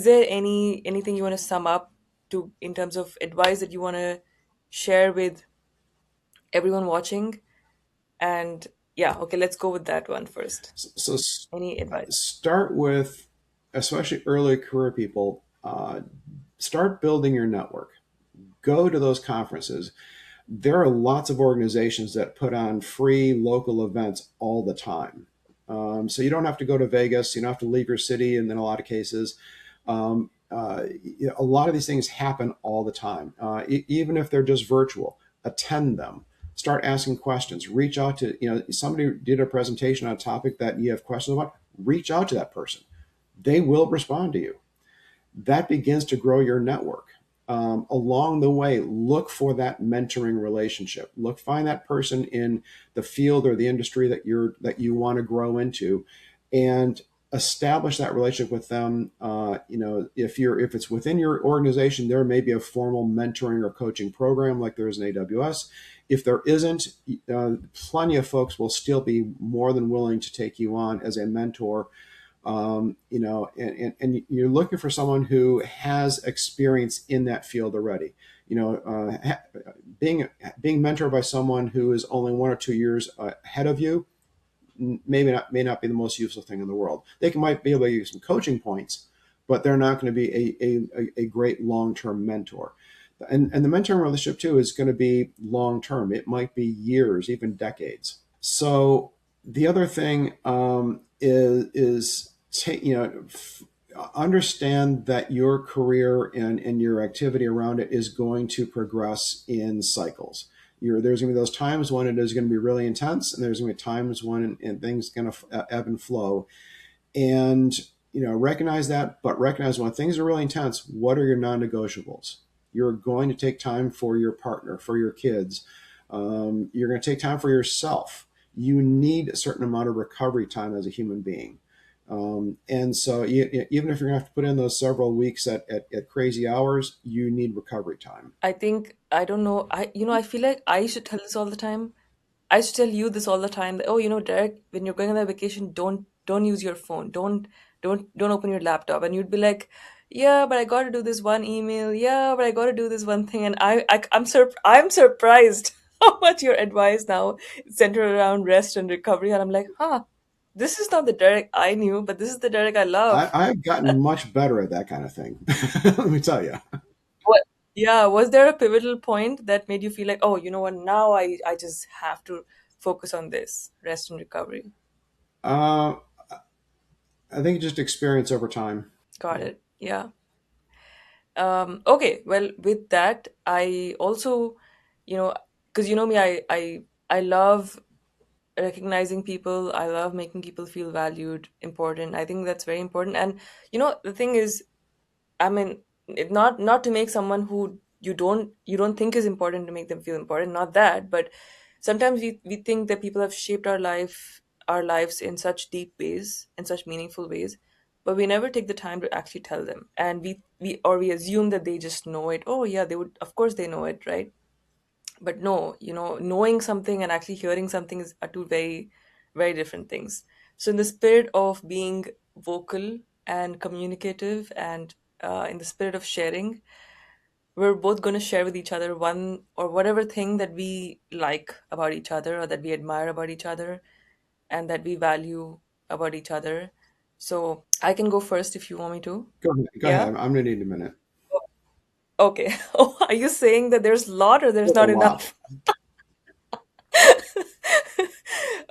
there anything you want to sum up to in terms of advice that you want to share with everyone watching? And yeah, okay, let's go with that one first. So Any advice? start with, especially early career people, start building your network. Go to those conferences. There are lots of organizations that put on free local events all the time. So you don't have to go to Vegas. You don't have to leave your city. And in a lot of cases, a lot of these things happen all the time. Even if they're just virtual, attend them. Start asking questions. Reach out to, somebody did a presentation on a topic that you have questions about. Reach out to that person. They will respond to you. That begins to grow your network. Along the way, look for that mentoring relationship. Find that person in the field or the industry that you want to grow into, and establish that relationship with them. If it's within your organization, there may be a formal mentoring or coaching program like there is in AWS. If there isn't, plenty of folks will still be more than willing to take you on as a mentor. And you're looking for someone who has experience in that field already. Being mentored by someone who is only 1 or 2 years ahead of you may not be the most useful thing in the world. They might be able to use some coaching points, but they're not going to be a great long-term mentor. And the mentoring relationship too is going to be long-term. It might be years, even decades. So the other thing is understand that your career and your activity around it is going to progress in cycles. There's going to be those times when it is going to be really intense, and there's going to be times when things are going to ebb and flow. And recognize that, but recognize when things are really intense, what are your non-negotiables? You're going to take time for your partner, for your kids. You're going to take time for yourself. You need a certain amount of recovery time as a human being. And so even if you're going to have to put in those several weeks at crazy hours, you need recovery time. I think I don't know. I feel like I should tell this all the time. I should tell you this all the time. That, oh, Derek, when you're going on that vacation, don't use your phone. Don't open your laptop. And you'd be like, yeah, but I got to do this one email. Yeah, but I got to do this one thing. And I'm surprised how much your advice now is centered around rest and recovery. And I'm like, this is not the Derek I knew, but this is the Derek I love. I've gotten much better at that kind of thing. Let me tell you. What? Yeah, was there a pivotal point that made you feel like, oh, you know what, now I just have to focus on this, rest and recovery? Uh, I think just experience over time. Got it. Yeah. Okay, well, with that, I also, because you know me, I love recognizing people. I love making people feel valued, important. I think that's very important. And the thing is, I mean, not to make someone who you don't think is important to make them feel important. Not that, but sometimes we think that people have shaped our lives in such deep ways, in such meaningful ways, but we never take the time to actually tell them, and we assume that they just know it. Oh yeah, they would. Of course, they know it, right? But no, knowing something and actually hearing something are two very, very different things. So in the spirit of being vocal and communicative, and in the spirit of sharing, we're both going to share with each other one or whatever thing that we like about each other, or that we admire about each other, and that we value about each other. So I can go first if you want me to. Go ahead. Go Yeah. ahead. I'm going to need a minute. Okay. Oh, are you saying that there's a lot or there's There's a not lot. enough?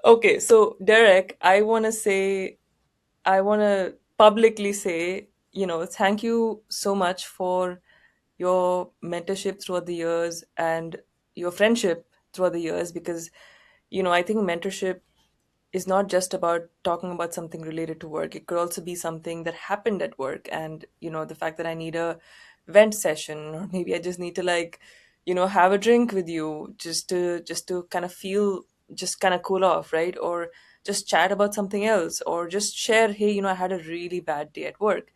Okay, so Derek, I want to publicly say, thank you so much for your mentorship throughout the years and your friendship throughout the years, because, I think mentorship is not just about talking about something related to work. It could also be something that happened at work. And, the fact that I need a vent session, or maybe I just need to, like, have a drink with you, just to kind of feel, just kind of cool off, right? Or just chat about something else, or just share, hey, I had a really bad day at work.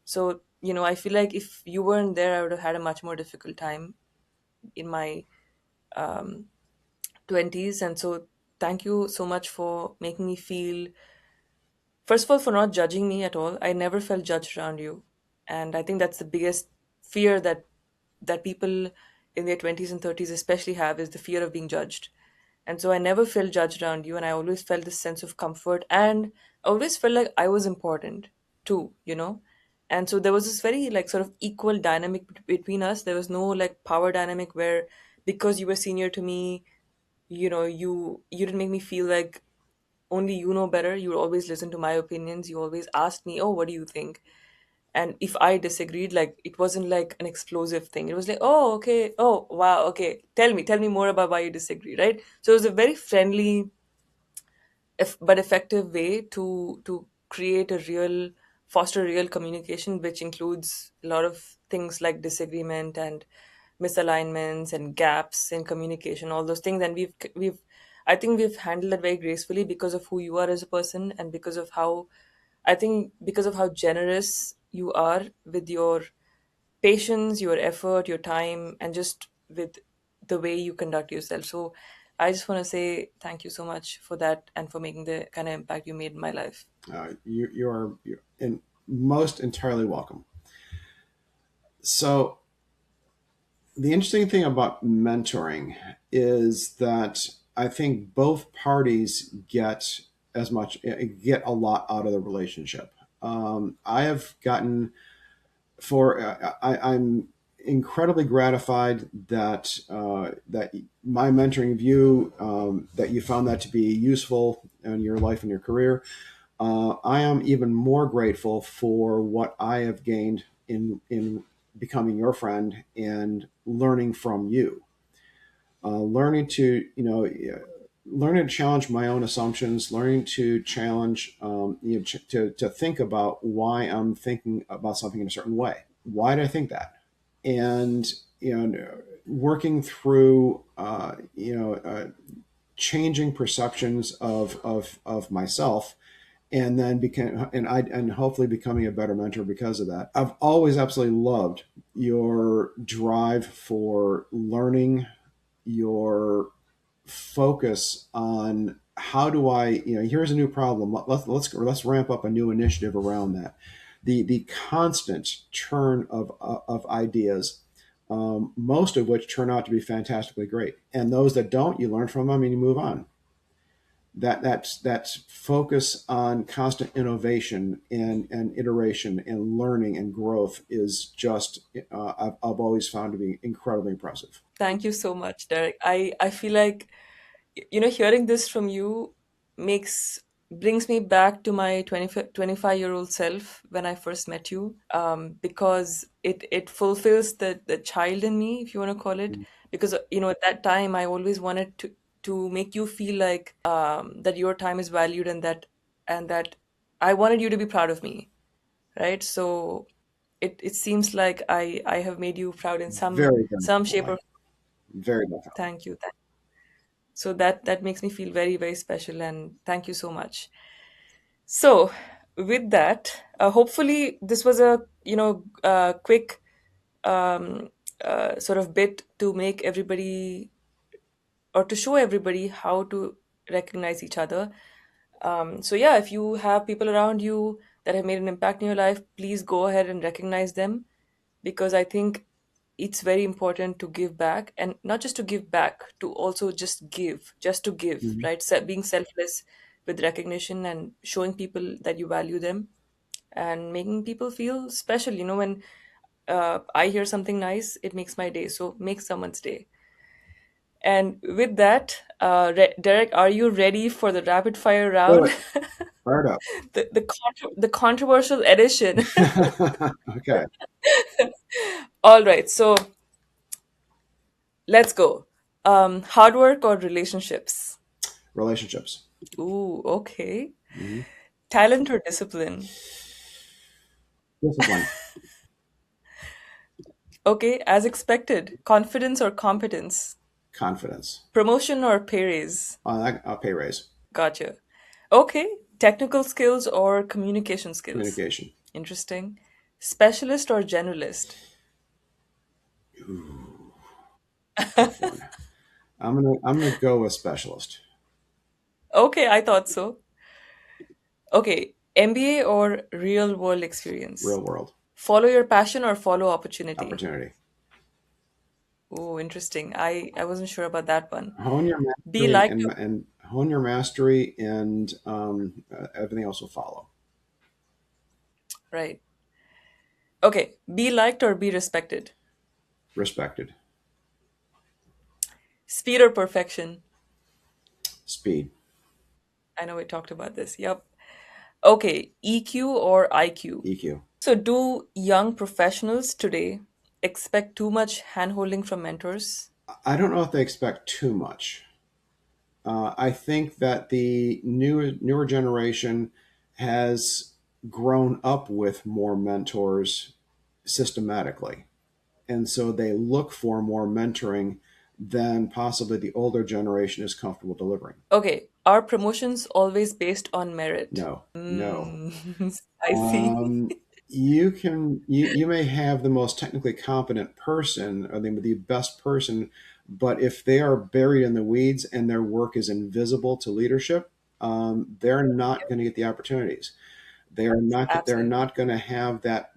So, I feel like if you weren't there, I would have had a much more difficult time in my um, 20s. And so thank you so much for making me feel, first of all, for not judging me at all. I never felt judged around you. And I think that's the biggest fear that people in their 20s and 30s especially have, is the fear of being judged. And so I never felt judged around you, and I always felt this sense of comfort, and I always felt like I was important too. And so there was this very, like, sort of equal dynamic between us. There was no, like, power dynamic where, because you were senior to me, you didn't make me feel like only you know better. You always listen to my opinions. You always asked me, oh, what do you think? And if I disagreed, like, it wasn't like an explosive thing. It was like, oh, okay, oh, wow, okay, tell me more about why you disagree, right? So it was a very friendly, but effective way to create a real, foster real communication, which includes a lot of things like disagreement and misalignments and gaps in communication, all those things. And we've I think we've handled it very gracefully, because of who you are as a person, and because of how, I think, because of how generous you are with your patience, your effort, your time, and just with the way you conduct yourself. So I just want to say thank you so much for that, and for making the kind of impact you made in my life. You're most entirely welcome. So the interesting thing about mentoring is that I think both parties get a lot out of the relationship. I have gotten I'm incredibly gratified that my mentoring of you, that you found that to be useful in your life and your career. I am even more grateful for what I have gained in becoming your friend and learning from you. Learning to learning to challenge my own assumptions, learning to challenge to think about why I'm thinking about something in a certain way. Why do I think that? And working through changing perceptions of myself, and then became and hopefully becoming a better mentor because of that. I've always absolutely loved your drive for learning, your focus on how do I, here's a new problem. Let's ramp up a new initiative around that. The constant churn of ideas, most of which turn out to be fantastically great, and those that don't, you learn from them and you move on. That's focus on constant innovation and iteration and learning and growth is just I've always found to be incredibly impressive. Thank you so much, Derek. I feel like, hearing this from you makes brings me back to my 25-year-old self when I first met you, because it fulfills the child in me, if you want to call it. Because, at that time I always wanted to make you feel like, that your time is valued, and that I wanted you to be proud of me, right? So it seems like I have made you proud in Very some shape or. definitely. Very definitely. Thank you. So that makes me feel very, very special, and thank you so much. So with that, hopefully this was a, quick, um, sort of bit to make everybody or to show everybody how to recognize each other. So yeah, if you have people around you that have made an impact in your life, please go ahead and recognize them, because I think it's very important to give back, and not just to give back, to also just to give, Mhm. right? Being selfless with recognition and showing people that you value them and making people feel special. When I hear something nice, it makes my day. So make someone's day. And with that, Derek, are you ready for the rapid fire Do round? it. Fire it up. The controversial edition. Okay. All right, so let's go. Hard work or relationships? Relationships. Ooh, okay. Mhm. Talent or discipline? Discipline. Okay, as expected. Confidence or competence? Confidence. Promotion or pay raise? Pay raise. Gotcha. Okay, technical skills or communication skills? Communication. Interesting. Specialist or generalist? Ooh, tough one. I'm gonna go with specialist. Okay, I thought so. Okay, MBA or real world experience? Real world. Follow your passion or follow opportunity? Opportunity. Oh, interesting. I wasn't sure about that one. Hone your Be mastery liked, and hone your mastery, and everything else will follow. right? Okay, be liked or be respected? Respected. Speed or perfection? Speed. I know we talked about this. Yep. Okay, EQ or IQ? EQ. So, do young professionals today expect too much handholding from mentors? I don't know if they expect too much. I think that the newer generation has grown up with more mentors systematically, and so they look for more mentoring than possibly the older generation is comfortable delivering. Okay, are promotions always based on merit? No, no. Mm, I see. Um, you may have the most technically competent person or the best person, but if they are buried in the weeds and their work is invisible to leadership, they're not going to get the opportunities. They're Absolutely. not going to have that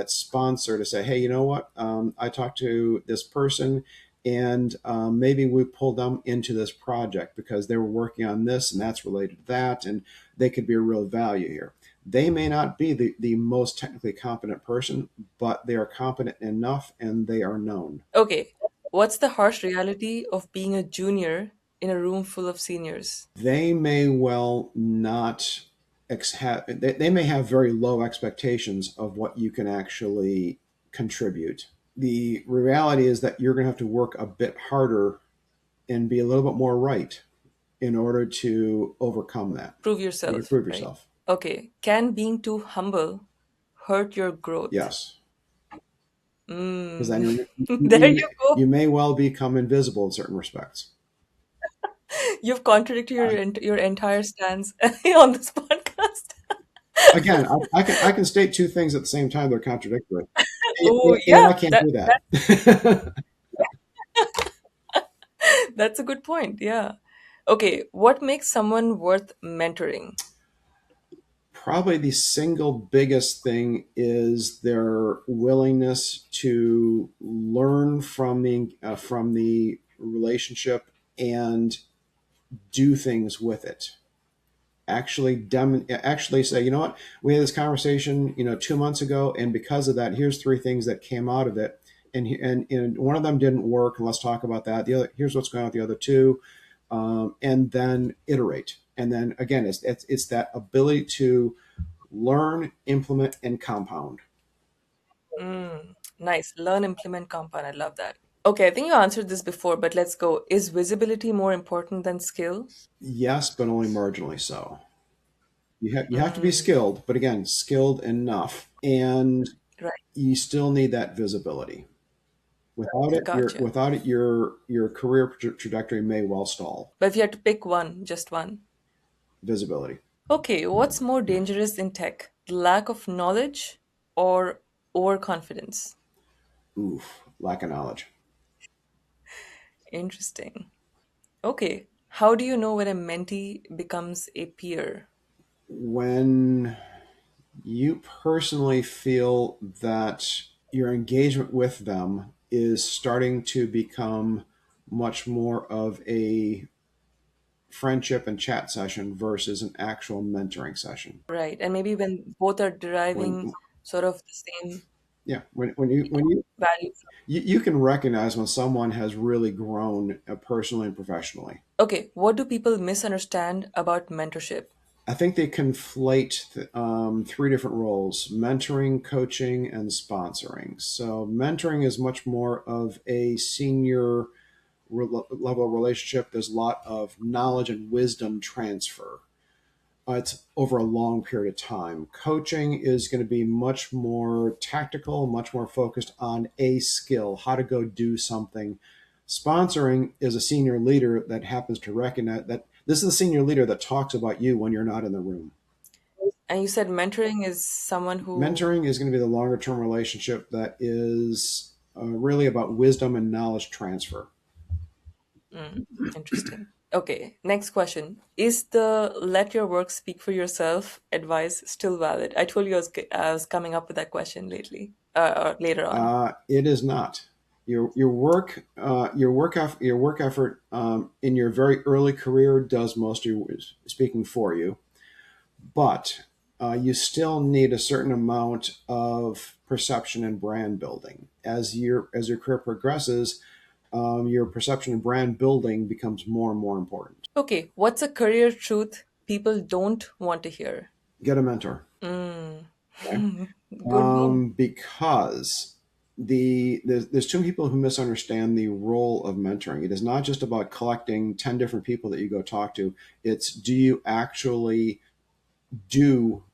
sponsor to say, hey, you know what? I talked to this person, and maybe we pulled them into this project because they were working on this, and that's related to that, and they could be a real value here. They may not be the most technically competent person, but they are competent enough, and they are known. Okay, what's the harsh reality of being a junior in a room full of seniors? They may well not they may have very low expectations of what you can actually contribute. The reality is that you're going to have to work a bit harder and be a little bit more right in order to overcome that. Prove You can yourself, prove right? yourself. Okay, can being too humble hurt your growth? Yes, because then Mm. you, There you, you go. you may well become invisible in certain respects. You've contradicted your entire stance on this podcast. Again, I can state two things at the same time. They're contradictory. Oh And yeah, I can't do that that. that's a good point. Yeah. Okay, what makes someone worth mentoring? Probably the single biggest thing is their willingness to learn from the relationship and do things with it. Actually say, you know what, we had this conversation, 2 months ago, and because of that, here's three things that came out of it, and one of them didn't work, and let's talk about that. The other, here's what's going on with the other two, and then iterate. And then again, it's that ability to learn, implement, and compound. Nice. Learn, implement, compound. I love that. Okay, I think you answered this before, but let's go. Is visibility more important than skill? Yes, but only marginally so. You have to be skilled, but again, skilled enough, and Right. you still need that visibility. Without it, Gotcha. your career trajectory may well stall. But if you had to pick one, just one. Visibility. Okay, what's more dangerous in tech? The lack of knowledge or overconfidence? Oof, lack of knowledge. Interesting. Okay. How do you know when a mentee becomes a peer? When you personally feel that your engagement with them is starting to become much more of a friendship and chat session versus an actual mentoring session. Right. And maybe when both are deriving When sort of the same yeah, when value. you can recognize when someone has really grown personally and professionally. Okay. What do people misunderstand about mentorship? I think they conflate three different roles: mentoring, coaching, and sponsoring. So, mentoring is much more of a senior level relationship. There's a lot of knowledge and wisdom transfer. It's over a long period of time. Coaching is going to be much more tactical, much more focused on a skill, how to go do something. Sponsoring is a senior leader that happens to recognize that this is the senior leader that talks about you when you're not in the room. And you said mentoring is someone who, Mentoring is going to be the longer term relationship that is really about wisdom and knowledge transfer. mm, interesting. Okay, next question. Is the let your work speak for yourself advice still valid? I told you I was coming up with that question lately, or later on. It is not. Your work effort in your very early career does most of your speaking for you, but you still need a certain amount of perception and brand building as your career progresses. Your perception and brand building becomes more and more important. Okay, what's a career truth people don't want to hear? Get a mentor. Mm. Okay. Good one. Because there's two people who misunderstand the role of mentoring. It is not just about collecting 10 different people that you go talk to. It's, do you actually do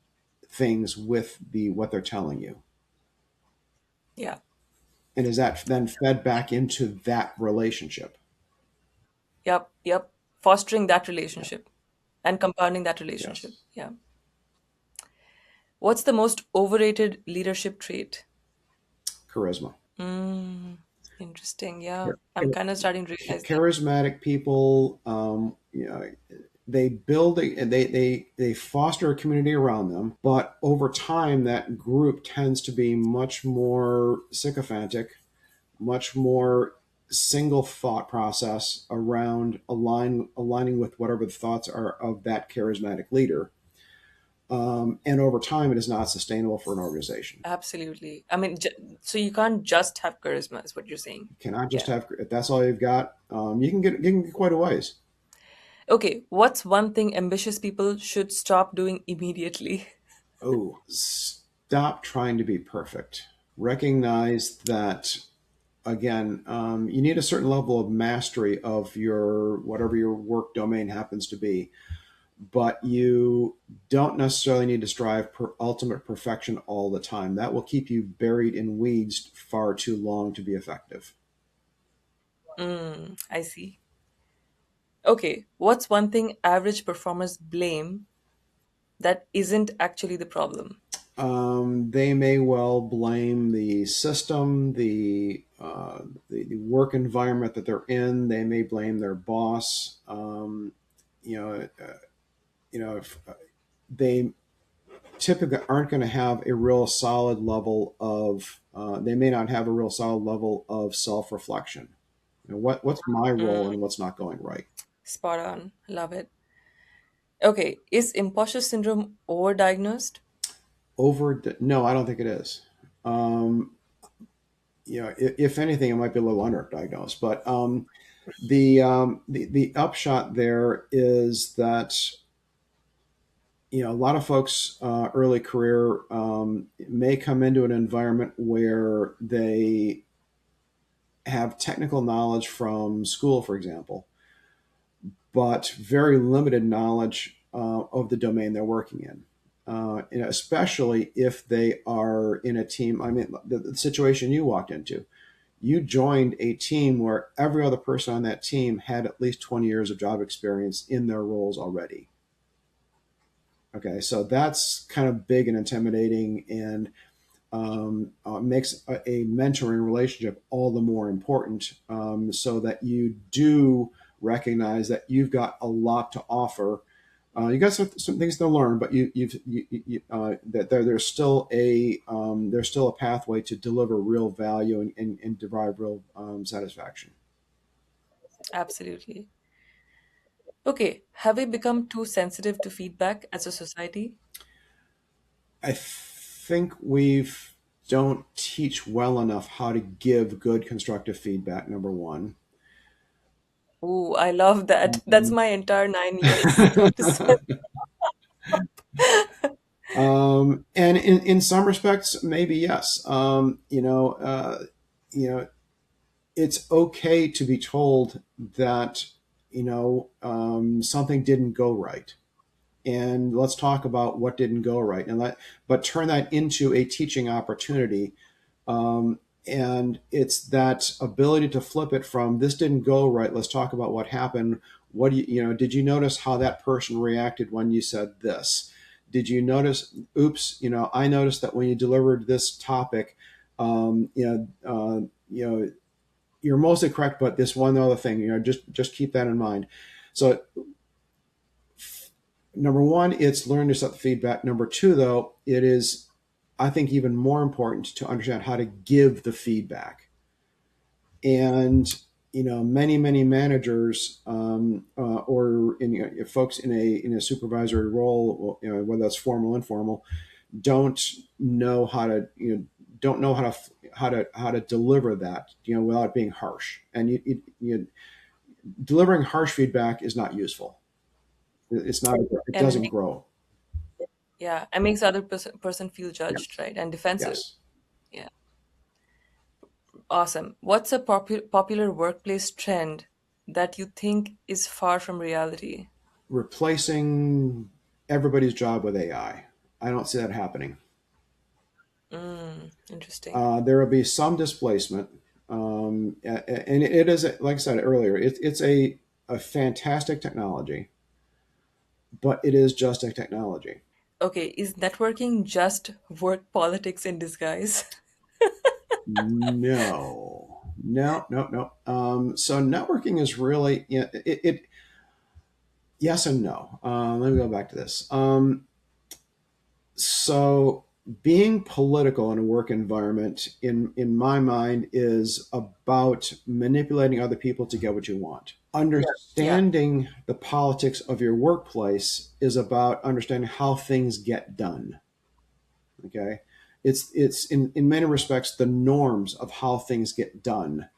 things with the what they're telling you? Yeah. And is that then fed back into that relationship? Yep. Yep. Fostering that Yeah. relationship and compounding that relationship. Yes. Yeah. What's the most overrated leadership trait? Charisma. Mm, interesting. Yeah. Char- I'm kind of starting to realize that. Charismatic people, they build they foster a community around them, but over time that group tends to be much more sycophantic, much more single thought process around aligning with whatever the thoughts are of that charismatic leader. And over time, it is not sustainable for an organization. Absolutely. I mean, so you can't just have charisma, is what you're saying. You cannot just Yeah. have, if that's all you've got, you can get quite a ways. Okay. What's one thing ambitious people should stop doing immediately? Oh, stop trying to be perfect. Recognize that, again, you need a certain level of mastery of your whatever your work domain happens to be, but you don't necessarily need to strive for ultimate perfection all the time. That will keep you buried in weeds far too long to be effective. Mm, I see. Okay. What's one thing average performers blame that isn't actually the problem? They may well blame the system, the work environment that they're in. They may blame their boss. You know, if they typically aren't going to have a real solid level of, they may not have a real solid level of self-reflection. What's my role and what's not going right? Spot on. Love it. Okay. Is imposter syndrome overdiagnosed? No, I don't think it is. Um, if anything, it might be a little underdiagnosed, but the upshot there is that a lot of folks early career may come into an environment where they have technical knowledge from school, for example, but very limited knowledge of the domain they're working in. Especially if they are in a team. I mean, the situation you walked into, you joined a team where every other person on that team had at least 20 years of job experience in their roles already. Okay, so that's kind of big and intimidating. And makes a mentoring relationship all the more important, so that you do recognize that you've got a lot to offer. You got some things to learn, but that there's still a pathway to deliver real value and derive real satisfaction. Absolutely. Okay, have we become too sensitive to feedback as a society? I think we've don't teach well enough how to give good constructive feedback. Number one. Ooh, I love that. That's Um, my entire 9 years. and in some respects, maybe yes. You know, it's okay to be told that something didn't go right, and let's talk about what didn't go right, but turn that into a teaching opportunity. Um, and it's that ability to flip it from this didn't go right. Let's talk about what happened. What do did you notice how that person reacted when you said this? Did you notice, oops, I noticed that when you delivered this topic, um, you know, uh, you know, you're mostly correct, but this one other thing, just keep that in mind. So number one, it's learn to accept the feedback. Number two, though, it is, I think, even more important to understand how to give the feedback. And many managers, or folks in a supervisory role, whether that's formal or informal, don't know how to don't know how to deliver that without being harsh. And delivering harsh feedback is not useful. It's not. It And it doesn't makes, grow. yeah, it makes the other person feel judged, Yes. right? And defensive. Yes. Yeah. Awesome. What's a popular workplace trend that you think is far from reality? Replacing everybody's job with AI. I don't see that happening. Interesting. There will be some displacement, and it is, like I said earlier, it's a fantastic technology, but it is just a technology. Okay, is networking just work politics in disguise? No, no, no, no. So networking is really, yes and no. Let me go back to this. So being political in a work environment, in my mind, is about manipulating other people to get what you want. Yeah. Understanding the politics of your workplace is about understanding how things get done. Okay, it's in many respects the norms of how things get done.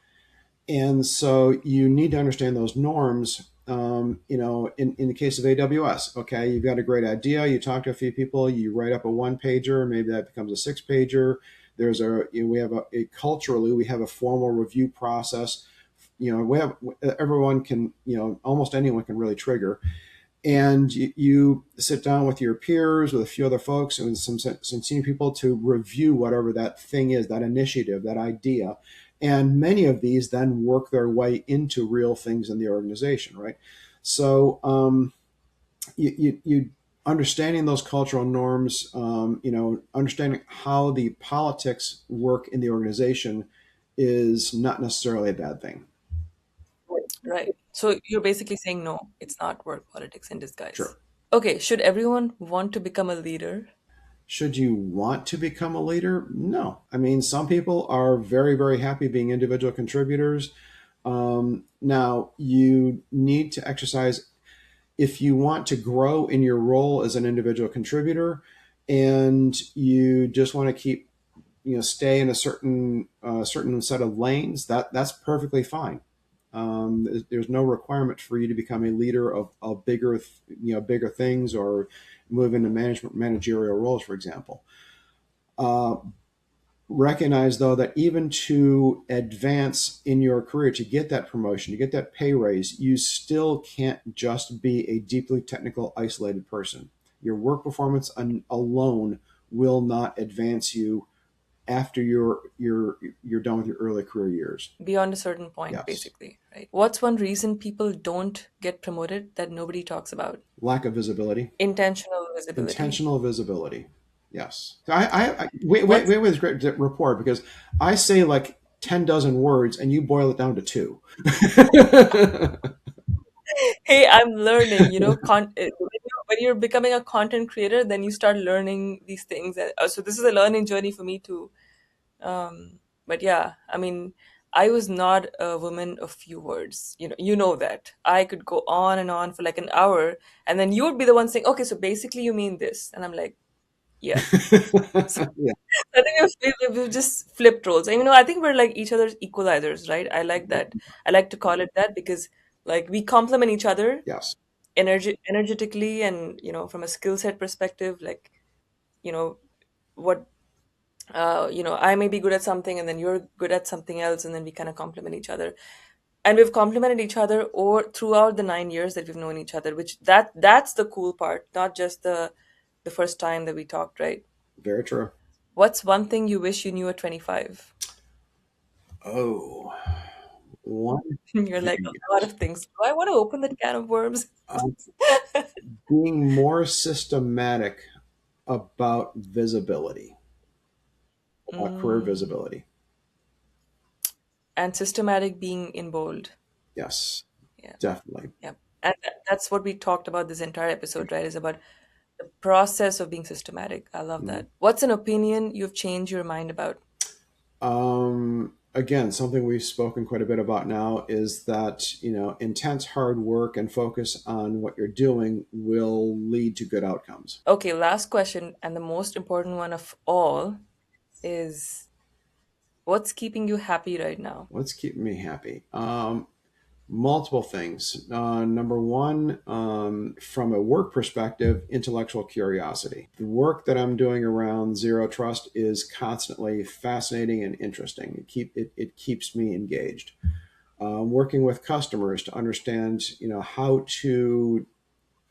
And so you need to understand those norms. In the case of AWS, okay, you've got a great idea. You talk to a few people, you write up a one pager, maybe that becomes a six pager. We have culturally, we have a formal review process. We have, everyone can, almost anyone can really trigger. And you sit down with your peers, with a few other folks, and some senior people to review whatever that thing is, that initiative, that idea. And many of these then work their way into real things in the organization, right? So you understanding those cultural norms, understanding how the politics work in the organization is not necessarily a bad thing. Right. So you're basically saying no, it's not work politics in disguise. Sure. Okay, should everyone want to become a leader? Should you want to become a leader? No. I mean, some people are very, very happy being individual contributors. Now, you need to exercise, if you want to grow in your role as an individual contributor and you just want to keep, stay in a certain set of lanes, that's perfectly fine. There's no requirement for you to become a leader of bigger things, or move into managerial roles, for example. Uh, Recognize, though, that even to advance in your career, to get that promotion, to get that pay raise, you still can't just be a deeply technical, isolated person. Your work performance alone will not advance you after you're done with your early career years. Beyond a certain point, Yes. basically, right? What's one reason people don't get promoted that nobody talks about? Lack of visibility. Intentional visibility. Intentional visibility. Yes. So wait What's with this great rapport because I say like 10 dozen words and you boil it down to two. Hey, I'm learning, when you're becoming a content creator, then you start learning these things. So this is a learning journey for me too. But yeah, I mean, I was not a woman of few words. You know that. I could go on and on for like an hour, and then you would be the one saying, "Okay, so basically you mean this," and I'm like, "Yeah." So Yeah. I think we've just flipped roles. And I think we're like each other's equalizers, right? I like that. I like to call it that because like we complement each other Yes. energetically, and from a skill set perspective, like you know what I may be good at something and then you're good at something else, and then we kind of complement each other. And we've complemented each other or throughout the 9 years that we've known each other, which that's the cool part, not just the first time that we talked, right? Very true. What's one thing you wish you knew at 25? Oh, one You're like, thing. a lot of things. Do I want to open that can of worms? Um, being more systematic about visibility, about career Mm. visibility. And systematic being in bold. Yes, Yeah. definitely. Yeah. And that's what we talked about this entire episode, right? Is about the process of being systematic. I love Mhm. that. What's an opinion you've changed your mind about? Again, something we've spoken quite a bit about now is that, intense hard work and focus on what you're doing will lead to good outcomes. Okay, last question, and the most important one of all is what's keeping you happy right now? What's keeping me happy? Multiple things. Number one, from a work perspective, intellectual curiosity. The work that I'm doing around zero trust is constantly fascinating and interesting. It keeps me engaged. Working with customers to understand, how to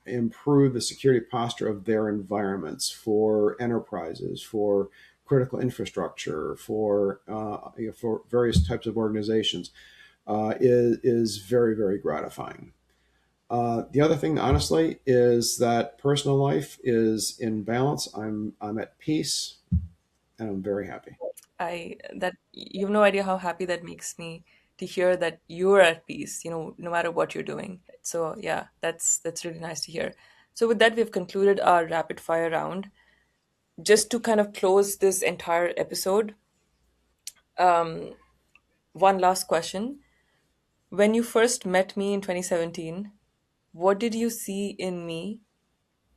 improve the security posture of their environments for enterprises, for critical infrastructure, for various types of organizations, is very, very gratifying. The other thing, honestly, is that personal life is in balance. I'm at peace, and I'm very happy. I that you have no idea how happy that makes me to hear that you're at peace, no matter what you're doing. So yeah, that's really nice to hear. So with that, we've concluded our rapid fire round. Just to kind of close this entire episode, one last question. When you first met me in 2017, what did you see in me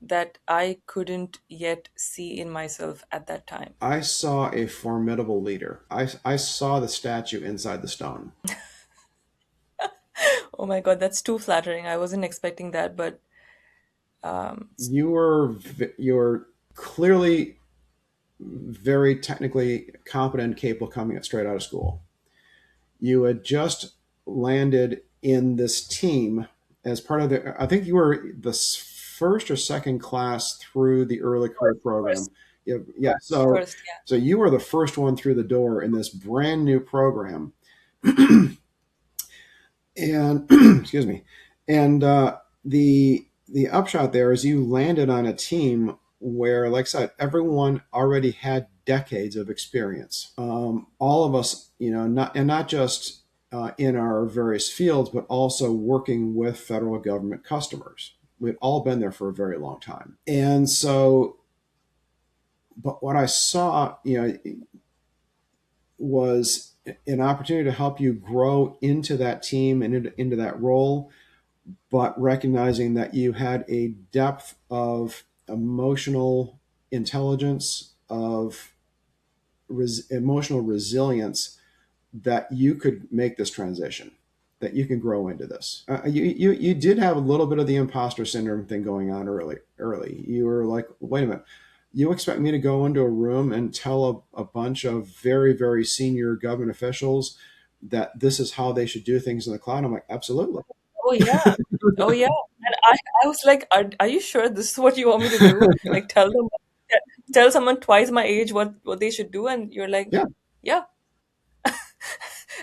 that I couldn't yet see in myself at that time? I saw a formidable leader. I saw the statue inside the stone. Oh my God, that's too flattering. I wasn't expecting that, but You were clearly very technically competent and capable coming straight out of school. You had just landed in this team as part of I think you were the first or second class through the early career program. first, Yeah, yeah. So, first, yeah. so you were the first one through the door in this brand new program, and excuse me, and the upshot there is you landed on a team where, like I said, everyone already had decades of experience. All of us, not just in our various fields, but also working with federal government customers. We'd all been there for a very long time, and so, but what I saw, was an opportunity to help you grow into that team and into that role, but recognizing that you had a depth of emotional intelligence, of emotional resilience, that you could make this transition, that you can grow into this. You did have a little bit of the imposter syndrome thing going on early. Early, you were like, wait a minute. You expect me to go into a room and tell a bunch of very, very senior government officials that this is how they should do things in the cloud? I'm like, absolutely. Oh yeah. Oh yeah. And I was like, are you sure this is what you want me to do? Like tell someone twice my age what they should do, and you're like, Yeah. yeah.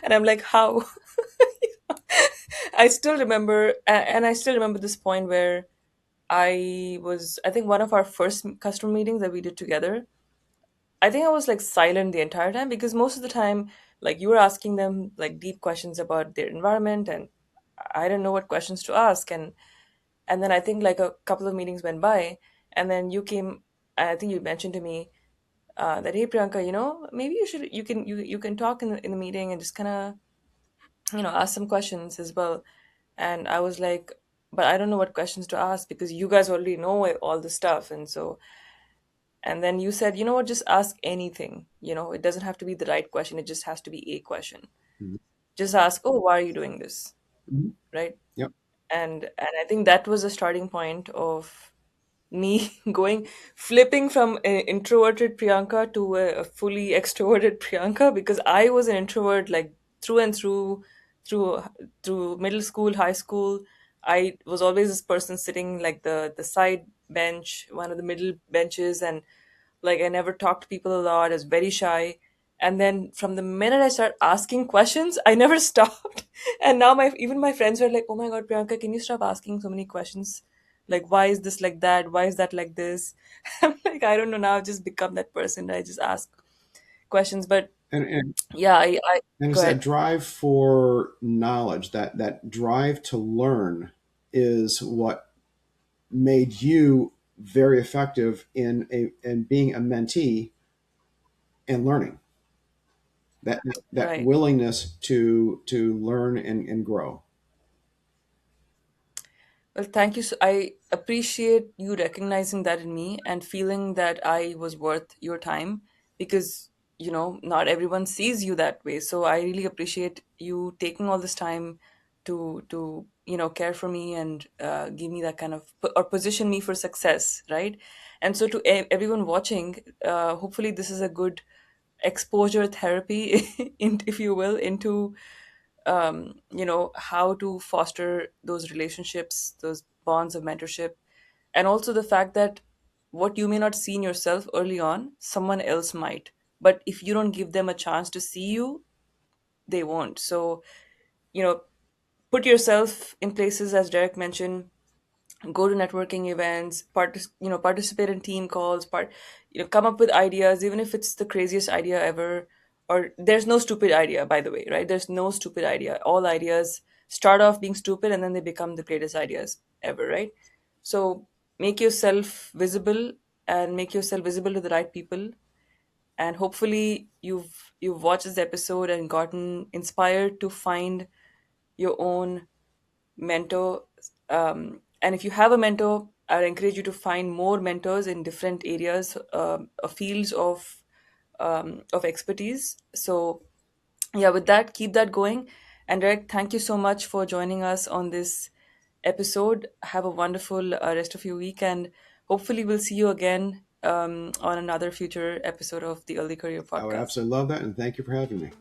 And I'm like, how? I still remember, and I still remember this point where I think one of our first customer meetings that we did together, I think I was like silent the entire time because most of the time, like you were asking them like deep questions about their environment, and I didn't know what questions to ask. And then I think like a couple of meetings went by, and then you came. I think you mentioned to me that, hey Priyanka, maybe you can talk in the meeting and just kind of ask some questions as well. And I was like, but I don't know what questions to ask because you guys already know all the stuff. And then you said, you know what, just ask anything. It doesn't have to be the right question. It just has to be a question. Mhm. Just ask, oh, why are you doing this? Mhm. Right. Yep. And I think that was the starting point of me going flipping from an introverted Priyanka to a fully extroverted Priyanka, because I was an introvert like through and through through middle school, high school. I was always this person sitting like the side bench, one of the middle benches, and like I never talked to people a lot. I was very shy. And then from the minute I started asking questions, I never stopped. And now my friends were like, "Oh my God, Priyanka, can you stop asking so many questions? Like, why is this like that? Why is that like this?" I'm like, I don't know. Now I've just become that person. I just ask questions. But And yeah, I and go it's that ahead. drive for knowledge, that drive to learn, is what made you very effective in being a mentee and learning. That Right. willingness to learn and grow. Well, thank you. I appreciate you recognizing that in me and feeling that I was worth your time, because, not everyone sees you that way. So I really appreciate you taking all this time to care for me and give me that kind of, or position me for success, right? And so to everyone watching, hopefully this is a good exposure therapy, if you will, into how to foster those relationships, those bonds of mentorship, and also the fact that what you may not see in yourself early on, someone else might. But if you don't give them a chance to see you, they won't. So, you know, put yourself in places, as Derek mentioned, go to networking events, participate in team calls, come up with ideas, even if it's the craziest idea ever. Or there's no stupid idea, by the way, right? There's no stupid idea. All ideas start off being stupid and then they become the greatest ideas ever, right? So make yourself visible, and make yourself visible to the right people. And hopefully you've watched this episode and gotten inspired to find your own mentor. And if you have a mentor, I'd encourage you to find more mentors in different areas, fields of expertise. So yeah, with that, keep that going. And Derek, thank you so much for joining us on this episode. Have a wonderful rest of your week, and hopefully we'll see you again on another future episode of the Early Career I would Podcast. absolutely love that, and thank you for having me.